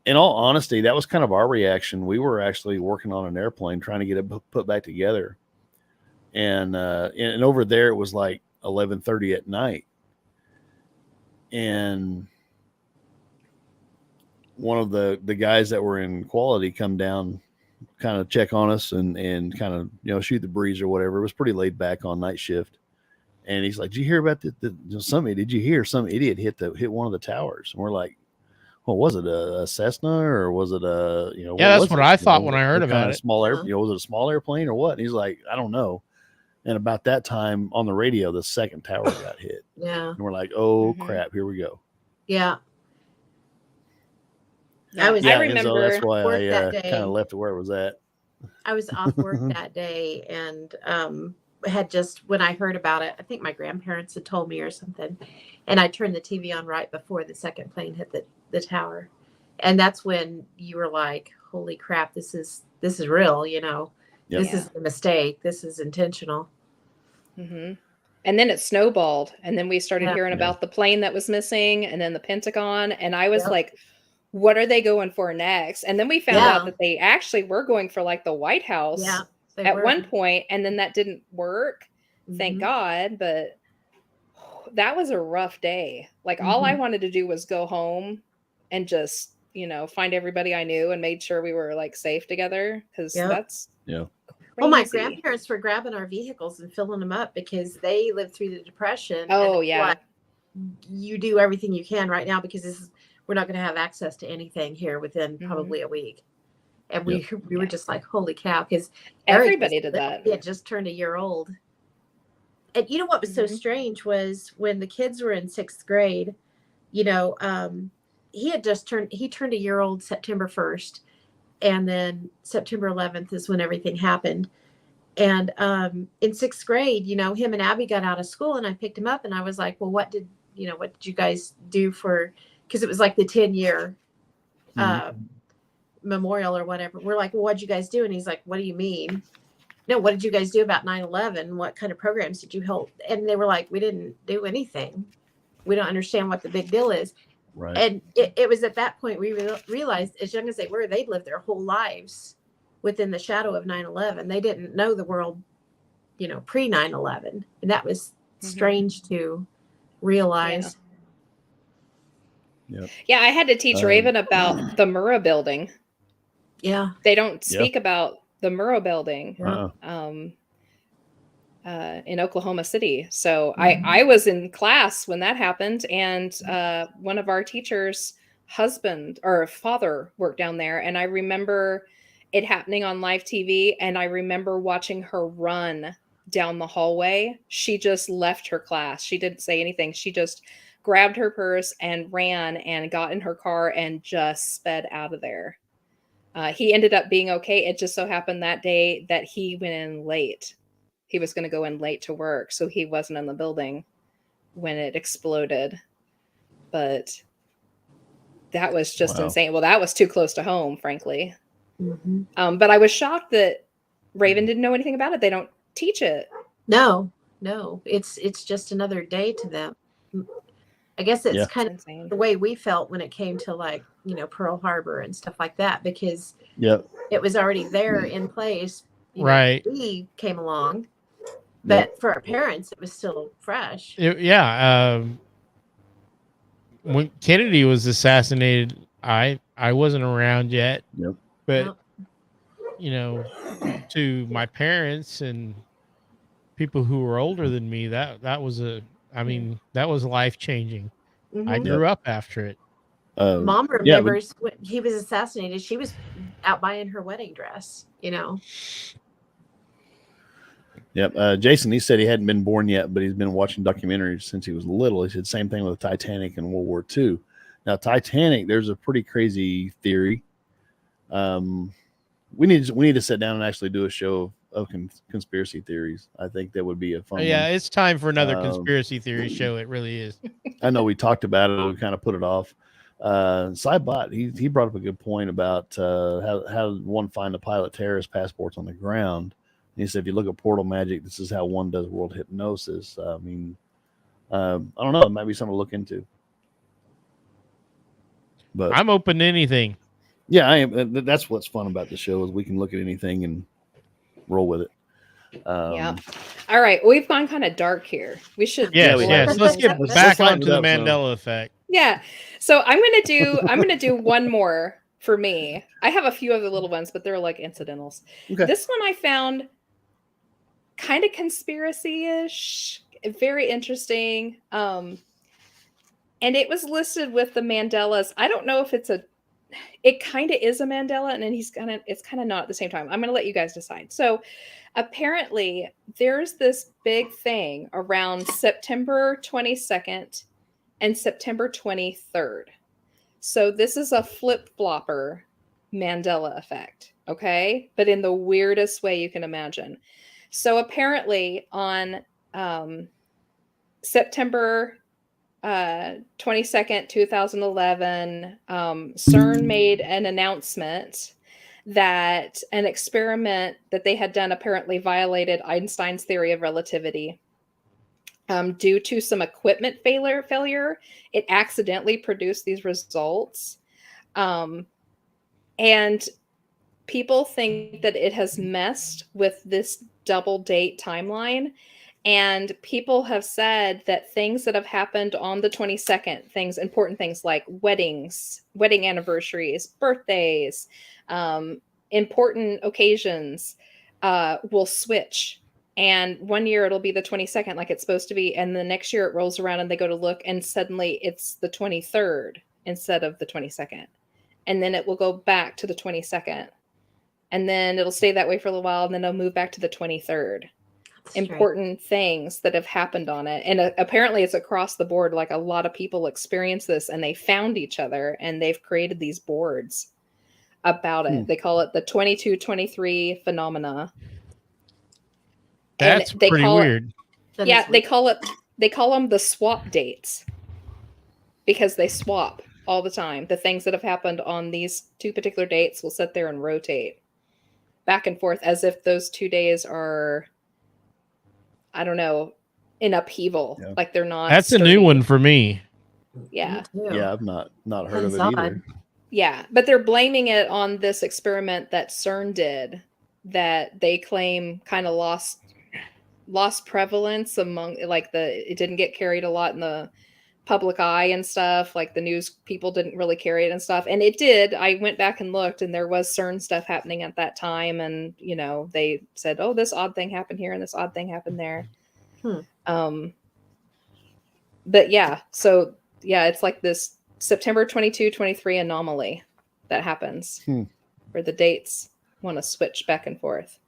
In all honesty, that was kind of our reaction. We were actually working on an airplane trying to get it put back together. And over there, it was like 11:30 at night. And one of the guys that were in quality come down, kind of check on us and kind of, shoot the breeze or whatever. It was pretty laid back on night shift. And he's like, "Did you hear about did you hear some idiot hit one of the towers?" And we're like, what was it, a Cessna, or was it a, Yeah, that's what I thought when I heard what about kind of it. small air, Yeah. was it a small airplane or what? And he's like, I don't know. And about that time on the radio, the second tower got hit, Yeah. and we're like, oh Mhm. crap, here we go. Yeah. Yeah, I was Yeah, I and so remember. that's why work that I day. kind of left it where it was at. I was off work that day and had just, when I heard about it, I think my grandparents had told me or something. And I turned the TV on right before the second plane hit the tower. And that's when you were like, holy crap, this is real, you know. Yep. This is a mistake. This is intentional. Mhm. And then it snowballed, and then we started Yeah. hearing Yeah. about the plane that was missing, and then the Pentagon, and I was Yep. like, what are they going for next? And then we found Yeah. out that they actually were going for like the White House Yeah. They at were. one point, and then that didn't work. Thank Mhm. God, but that was a rough day. Like all I Mhm. wanted to do was go home and just, find everybody I knew and made sure we were like safe together, because Yep. that's Yeah. Well, my crazy. grandparents were grabbing our vehicles and filling them up because they lived through the Depression. Oh, and yeah. like, you do everything you can right now because we're not going to have access to anything here within Mhm. probably a week. And we were Yeah. just like, holy cow, because Everybody did that. He had just turned a year old. And you know what was so Mhm. strange was when the kids were in 6th grade, he turned a year old September 1st. And then September 11th is when everything happened. And in 6th grade, him and Abby got out of school and I picked him up and I was like, well, what did you guys do because it was like the 10-year memorial or whatever. We're like, well, what'd you guys do? And he's like, what do you mean? No, what did you guys do about 9/11? What kind of programs did you hold? And they were like, we didn't do anything. We don't understand what the big deal is. Right. And it was at that point we realized, as young as they were, they'd lived their whole lives within the shadow of 9/11. They didn't know the world, pre 9/11. And that was strange to realize. Yep. Yeah, I had to teach Raven about the Murrah building. Yeah. They don't speak about the Murrah building in Oklahoma City. So I was in class when that happened, and one of our teachers' husband or father worked down there, and I remember it happening on live TV, and I remember watching her run down the hallway. She just left her class. She didn't say anything. She just grabbed her purse and ran and got in her car and just sped out of there. He ended up being okay. It just so happened that day that he went in late. He was going to go in late to work, so he wasn't in the building when it exploded. But that was just insane. Well, that was too close to home, frankly. Mm-hmm. But I was shocked that Raven didn't know anything about it. They don't teach it. No. It's just another day to them. I guess it's kind of insane. The way we felt when it came to like, Pearl Harbor and stuff like that, because it was already there in place. Right. We came along, but for our parents, it was still fresh. When Kennedy was assassinated, I wasn't around yet. Yep. But to my parents and people who were older than me, that was that was life changing. Mm-hmm. I grew up after it. Mom remembers when he was assassinated. She was out buying her wedding dress. Yep. Jason, he said he hadn't been born yet, but he's been watching documentaries since he was little. He said same thing with Titanic and World War II. Now, Titanic, there's a pretty crazy theory. We need to sit down and actually do a show of conspiracy theories. I think that would be a fun one. It's time for another conspiracy theory show. It really is. I know we talked about it. We kind of put it off. Cybot, he brought up a good point about how one find the pilot terrorist passports on the ground. And he said, if you look at portal magic, this is how one does world hypnosis. I don't know. It might be something to look into. But I'm open to anything. Yeah, I am. That's what's fun about the show is we can look at anything and roll with it. Yeah. All right. We've gone kind of dark here. We should. Yes. Let's get back onto the Mandela effect. Yeah. So I'm gonna do one more for me. I have a few other little ones, but they're like incidentals. Okay. This one I found kind of conspiracy-ish, very interesting. And it was listed with the Mandelas. I don't know if it kind of is a Mandela, and then it's kind of not at the same time. I'm going to let you guys decide. So apparently there's this big thing around September 22nd and September 23rd. So this is a flip-flopper Mandela effect, okay? But in the weirdest way you can imagine. So apparently on September 22nd, 2011, CERN made an announcement that an experiment that they had done apparently violated Einstein's theory of relativity. Due to some equipment failure, it accidentally produced these results. And people think that it has messed with this double date timeline. And people have said that things that have happened on the 22nd, important things like weddings, wedding anniversaries, birthdays, important occasions, will switch. And one year it'll be the 22nd like it's supposed to be. And the next year it rolls around and they go to look and suddenly it's the 23rd instead of the 22nd. And then it will go back to the 22nd. And then it'll stay that way for a little while and then it'll move back to the 23rd. Important things that have happened on it. And apparently it's across the board. Like a lot of people experience this and they found each other and they've created these boards about it. They call it the 22-23 phenomena. That's pretty weird. They call them the swap dates because they swap all the time. The things that have happened on these two particular dates will sit there and rotate back and forth as if those 2 days are, I don't know, in upheaval. Yeah. Like they're not. That's sturdy. A new one for me. Yeah. Yeah, I've not heard of it either. Yeah, but they're blaming it on this experiment that CERN did that they claim kind of lost prevalence among it didn't get carried a lot in the public eye and stuff. Like the news people didn't really carry it and stuff. And it did. I went back and looked and there was CERN stuff happening at that time. And, they said, oh, this odd thing happened here and this odd thing happened there. But yeah, so yeah, it's like this September 22-23 anomaly that happens where the dates want to switch back and forth.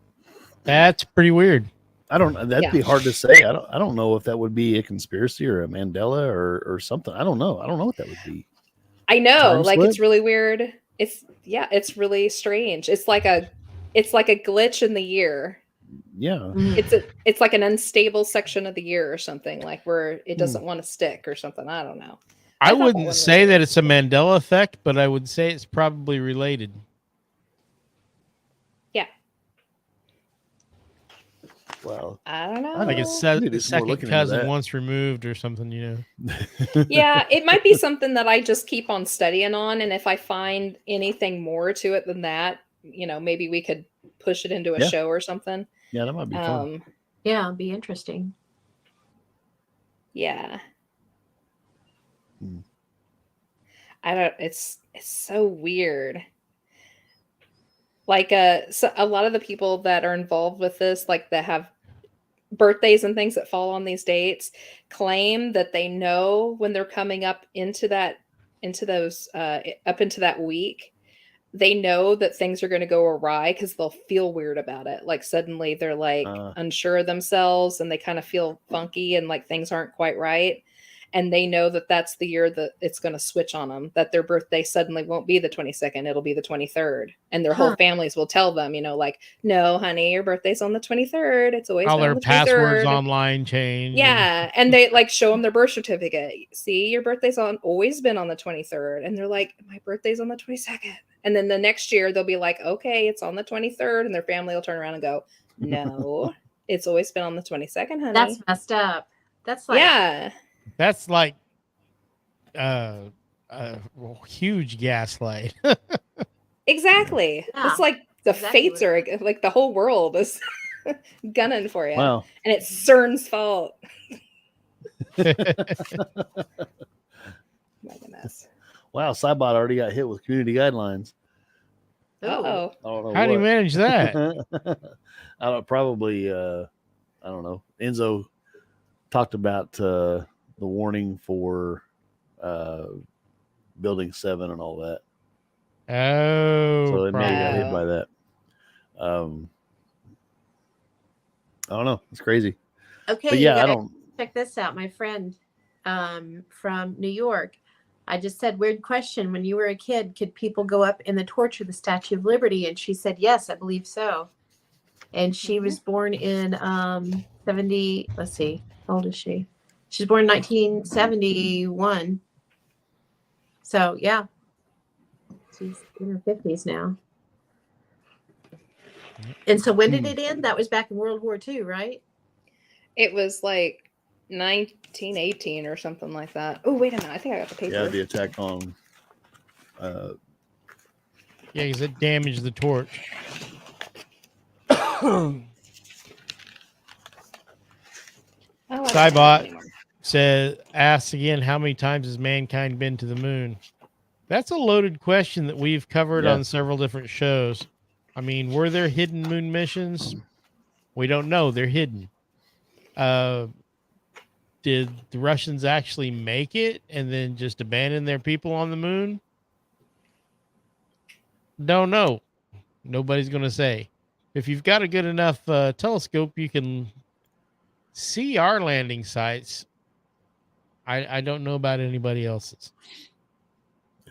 That's pretty weird. That'd be hard to say. I don't know if that would be a conspiracy or a Mandela or something. I don't know what that would be. I know, it's really weird. It's really strange. It's like a glitch in the year. Yeah. It's like an unstable section of the year or something, like where it doesn't want to stick or something. I don't know. I wouldn't say that it's a Mandela effect, but I would say it's probably related. Yeah. Well, I don't know. Like it's the second cousin once removed or something, Yeah, it might be something that I just keep on studying on. And if I find anything more to it than that, maybe we could push it into a show or something. Yeah, that might be fun. Yeah, it'd be interesting. Yeah. It's so weird. Like so a lot of the people that are involved with this, like that have birthdays and things that fall on these dates, claim that they know when they're coming up into that week, they know that things are going to go awry because they'll feel weird about it. Like suddenly they're like unsure of themselves and they kind of feel funky and like things aren't quite right. And they know that that's the year that it's going to switch on them, that their birthday suddenly won't be the 22nd. It'll be the 23rd. And their whole families will tell them, like, no, honey, your birthday's on the 23rd. It's always all their the passwords 23rd. Online change. Yeah. And they like show them their birth certificate. See, your birthday's always been on the 23rd. And they're like, my birthday's on the 22nd. And then the next year they'll be like, okay, it's on the 23rd. And their family will turn around and go, no, it's always been on the 22nd, honey. That's messed up. That's like, yeah. That's like a huge gaslight. Exactly. Yeah, it's like the fates are like the whole world is gunning for you. Wow. And it's CERN's fault. My goodness. Wow, Cybot already got hit with community guidelines. Uh-oh. How do you manage that? Probably I don't know. Enzo talked about the warning for Building 7 and all that. Oh, So they may have got hit probably. by that. I don't know. It's crazy. Okay, But you yeah, I guys, don't. check this out. My friend from New York. I just said, weird question. When you were a kid, could people go up in the torch of the Statue of Liberty? And she said, yes, I believe so. And she was born in 70. Let's see, how old is she? She's born in 1971. So yeah, she's in her 50s now. And so when did it end? That was back in World War II, right? It was like 1918 or something like that. Oh, wait a minute. I think I got the paper. Yeah, the attack on. yeah, because it damaged the torch. Oh, Cybot asks again, how many times has mankind been to the moon? That's a loaded question that we've covered Yeah. on several different shows. I mean, were there hidden moon missions? We don't know. They're hidden. Did the Russians actually make it and then just abandon their people on the moon? Don't know. Nobody's going to say. If you've got a good enough telescope, you can see our landing sites. I don't know about anybody else's.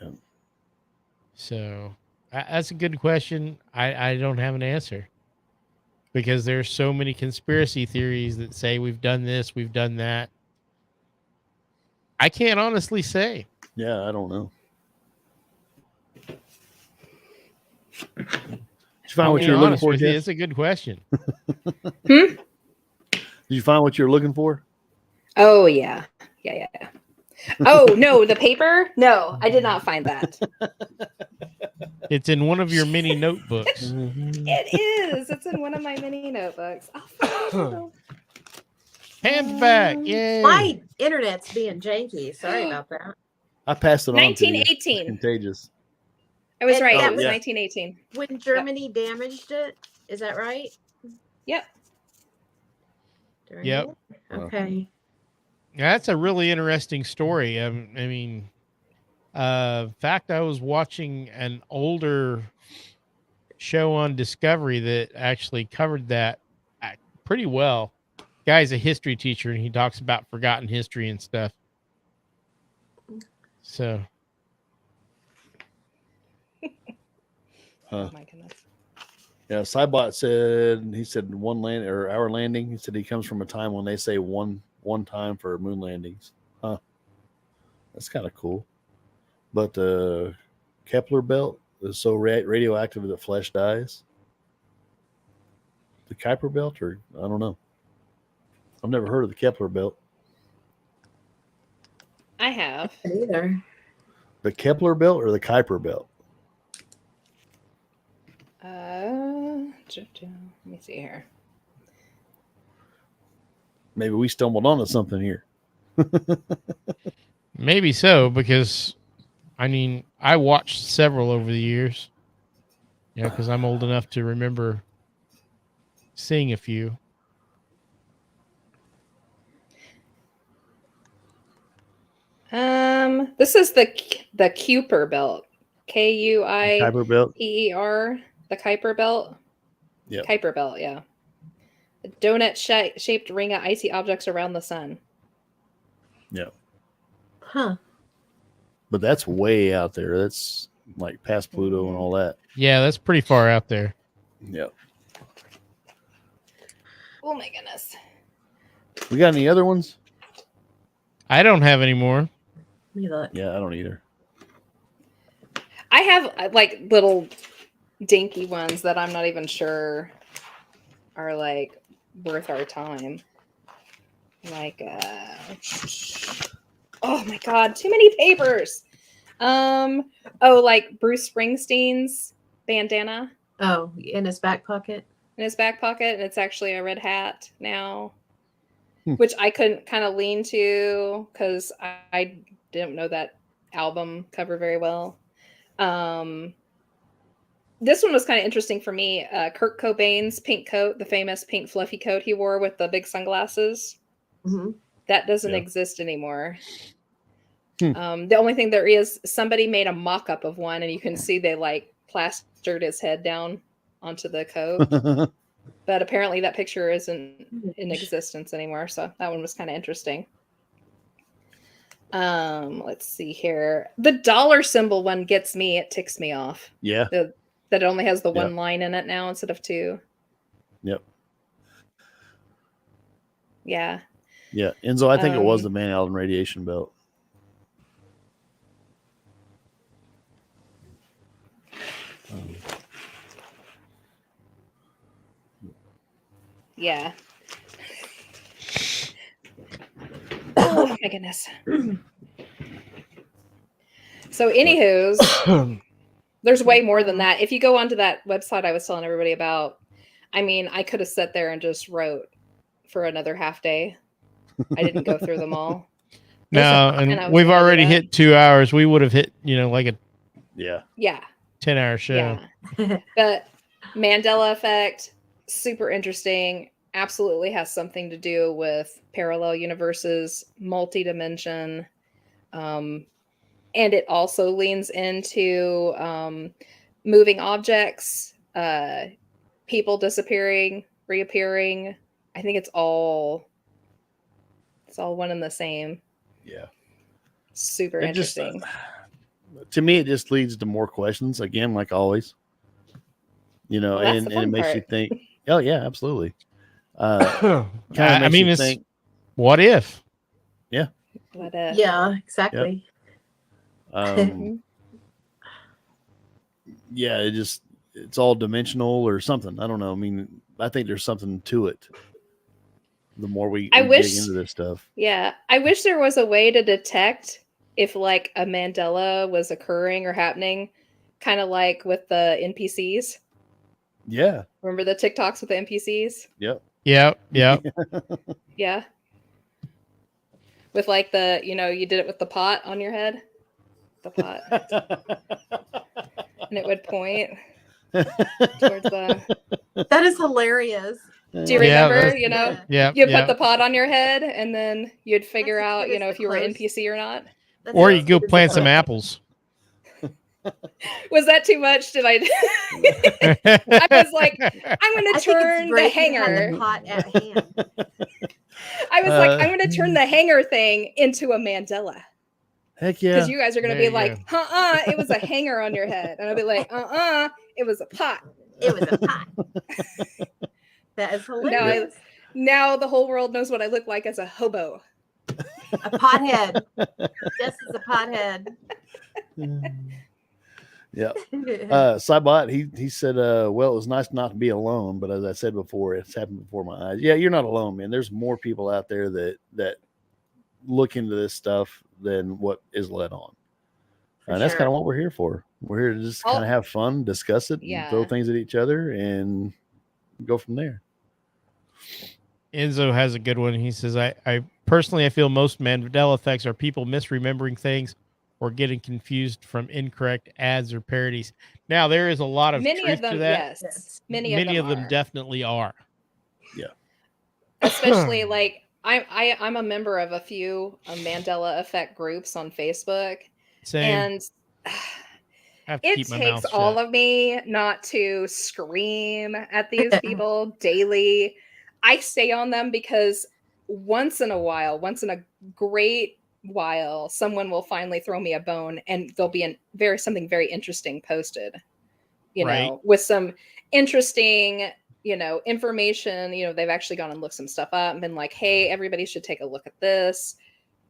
Yeah. So that's a good question. I don't have an answer because there's so many conspiracy theories that say we've done this, we've done that. I can't honestly say. Yeah, I don't know. Did you find I'll what be you were looking honest for, with you. Jess? It's a good question. Did you find what you were looking for? Oh, yeah. Yeah. Oh, no, the paper? No, I did not find that. It's in one of your mini notebooks. It is. It's in one of my mini notebooks. Oh, Pants back. Yay. My internet's being janky. Sorry about that. I passed it on to you. It's 1918. contagious. I was And right. that It was yeah. 1918. When Germany damaged it, is that right? Yep. During Yep. it? Okay. That's a really interesting story. I mean, in fact, I was watching an older show on Discovery that actually covered that pretty well. Guy's a history teacher, and he talks about forgotten history and stuff. So, Huh. Oh my goodness. Yeah, Cybot said our landing. He said he comes from a time when they say one time for moon landings. Huh. That's kind of cool. But the Kepler belt is so radioactive that flesh dies. The Kuiper belt, or I don't know. I've never heard of the Kepler belt. I have. Either. The Kepler belt or the Kuiper belt? Let me see here. Maybe we stumbled onto something here. maybe so, because, I mean, I watched several over the years. Yeah, because I'm old enough to remember seeing a few. This is the Kuiper belt. Kuiper belt. Kuiper. The Kuiper belt. Yep. Kuiper belt. Yeah. A donut-shaped ring of icy objects around the sun. Yeah. Huh. But that's way out there. That's like past Pluto and all that. Yeah, that's pretty far out there. Yep. Oh my goodness. We got any other ones? I don't have any more. Let me look. Yeah, I don't either. I have like little dinky ones that I'm not even sure are like worth our time. Like, oh my God, too many papers. Like Bruce Springsteen's bandana Oh, in his back pocket. in his back pocket, and it's actually a red hat now, which I couldn't kind of lean to because I didn't know that album cover very well. This one was kind of interesting for me. Kurt Cobain's pink coat, the famous pink fluffy coat he wore with the big sunglasses. Mm-hmm. That doesn't Yeah. exist anymore. The only thing there is, somebody made a mock-up of one, and you can see they like plastered his head down onto the coat. But apparently that picture isn't in existence anymore. So that one was kind of interesting. Let's see here. The dollar symbol one gets me. It ticks me off. Yeah. That it only has the one line in it now instead of two. Yep. Yeah. Yeah. Enzo, I think it was the Van Allen radiation belt. Yeah. Oh my goodness. So anywho's, there's way more than that. If you go onto that website I was telling everybody about, I mean, I could have sat there and just wrote for another half day. I didn't go through them all. No, and we've already hit 2 hours. We would have hit, like a 10-hour show. Yeah. But Mandela Effect, super interesting. Absolutely has something to do with parallel universes, multi-dimension. And it also leans into moving objects, people disappearing, reappearing. I think it's all one and the same. Yeah. Super interesting. To me, it just leads to more questions, again, like always. And it makes you think, oh, yeah, absolutely. I mean, it's think, what if? Yeah. What if? Yeah, exactly. Yep. Yeah, it's all dimensional or something. I don't know. I mean, I think there's something to it. The more we dig into this stuff. Yeah. I wish there was a way to detect if like a Mandela was occurring or happening, kind of like with the NPCs. Yeah. Remember the TikToks with the NPCs? Yep. Yep. Yeah. With like you did it with the pot on your head. The pot. And it would point towards the... That is hilarious. Do you remember, you put the pot on your head and then you'd figure out, if you were an NPC or not? Or you go plant some apples. Was that too much? Did I? I was like, I'm going to turn the hanger. The pot at hand. I was like, I'm going to turn the hanger thing into a Mandela. Heck yeah. Because you guys are going to be like, it was a hanger on your head. And I'll be like, it was a pot. It was a pot. That is hilarious. Now the whole world knows what I look like as a hobo. A pothead. Jess is a pothead. Yeah. Cybot, he said, well, it was nice not to be alone, but as I said before, it's happened before my eyes. Yeah, you're not alone, man. There's more people out there that look into this stuff than what is let on. And that's kind of what we're here for. We're here to just kind of have fun, discuss it, and throw things at each other, and go from there. Enzo has a good one. He says, I personally feel most Mandela effects are people misremembering things or getting confused from incorrect ads or parodies. Now, there is a lot of truth to that. Yes. Many of them definitely are. Yeah. Especially like I'm a member of a few Mandela Effect groups on Facebook. Same. And it takes all of me not to scream at these people daily. I stay on them because once in a great while, someone will finally throw me a bone and there'll be something very interesting posted, with some interesting, information. They've actually gone and looked some stuff up and been like, hey, everybody should take a look at this.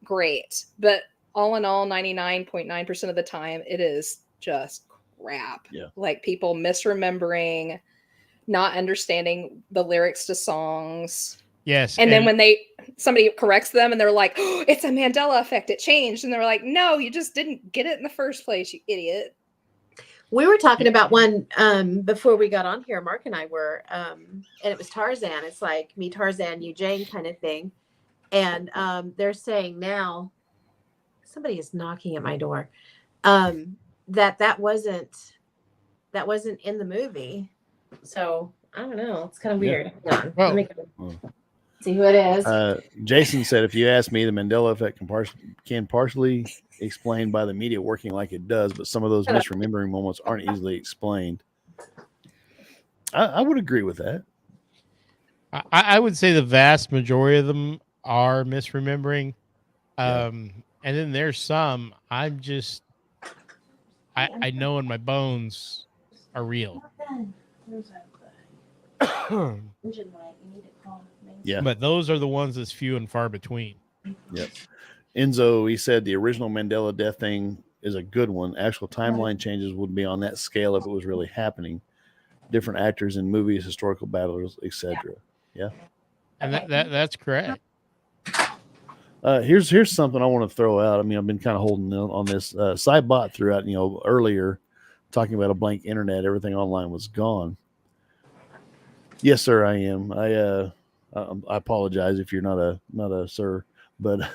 Great. But all in all, 99.9% of the time, it is just crap. Yeah. Like people misremembering, not understanding the lyrics to songs. Yes. And then when somebody corrects them and they're like, oh, it's a Mandela effect, it changed. And they're like, no, you just didn't get it in the first place, you idiot. We were talking about one before we got on here. Mark and I were, and it was Tarzan. It's like me, Tarzan, you, Jane kind of thing. And they're saying now, somebody is knocking at my door, that wasn't in the movie. So I don't know. It's kind of weird. Well, See who it is. Jason said, if you ask me, the Mandela effect can partially explained by the media working like it does, but some of those misremembering moments aren't easily explained. I would agree with that. I would say the vast majority of them are misremembering. And then there's some I know in my bones are real. Yeah. But those are the ones that's few and far between. Yep. Enzo, he said the original Mandela death thing is a good one. Actual timeline changes would be on that scale if it was really happening. Different actors in movies, historical battles, etc. Yeah. And that's correct. Here's something I want to throw out. I mean, I've been kind of holding on this. Cybot threw out, earlier, talking about a blank internet, everything online was gone. Yes, sir, I am. I apologize if you're not a sir, but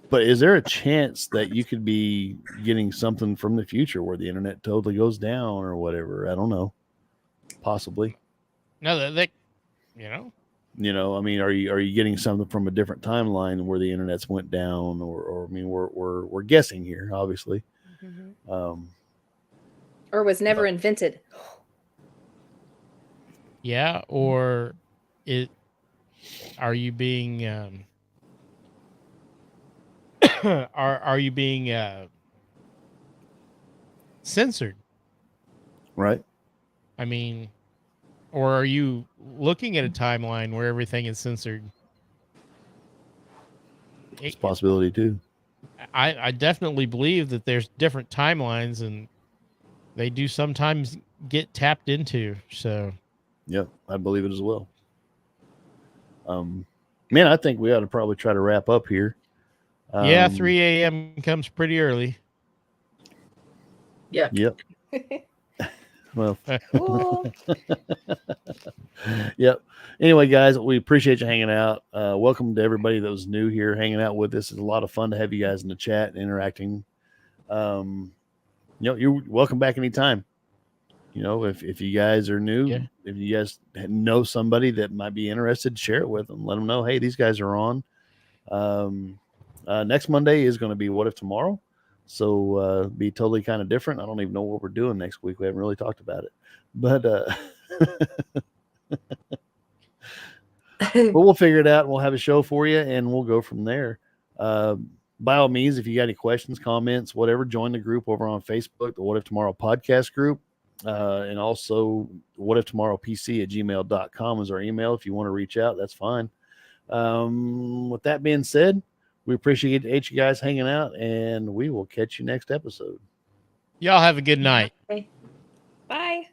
but is there a chance that you could be getting something from the future where the internet totally goes down or whatever? I don't know. Possibly. No, that I mean, are you getting something from a different timeline where the internet's went down, or I mean, we're guessing here, obviously. Or was never invented. Yeah, or are you being are you being censored? Right. I mean, or are you looking at a timeline where everything is censored? It's a possibility too. I definitely believe that there's different timelines, and they do sometimes get tapped into. So, Yep, I believe it as well. Man, I think we ought to probably try to wrap up here. Yeah, 3 a.m. comes pretty early. Yeah. Yep. Well, Cool. yep. Anyway, guys, we appreciate you hanging out. Welcome to everybody that was new here hanging out with us. It's a lot of fun to have you guys in the chat and interacting. You're welcome back anytime. If you guys are new, if you guys know somebody that might be interested, share it with them. Let them know, hey, these guys are on. Next Monday is going to be What If Tomorrow? So be totally kind of different. I don't even know what we're doing next week. We haven't really talked about it, but we'll figure it out. We'll have a show for you, and we'll go from there. By all means, if you got any questions, comments, whatever, join the group over on Facebook, the What If Tomorrow podcast group, and also whatiftomorrowpc@gmail.com is our email. If you want to reach out, that's fine. With that being said, we appreciate you guys hanging out, and we will catch you next episode. Y'all have a good night. Okay. Bye.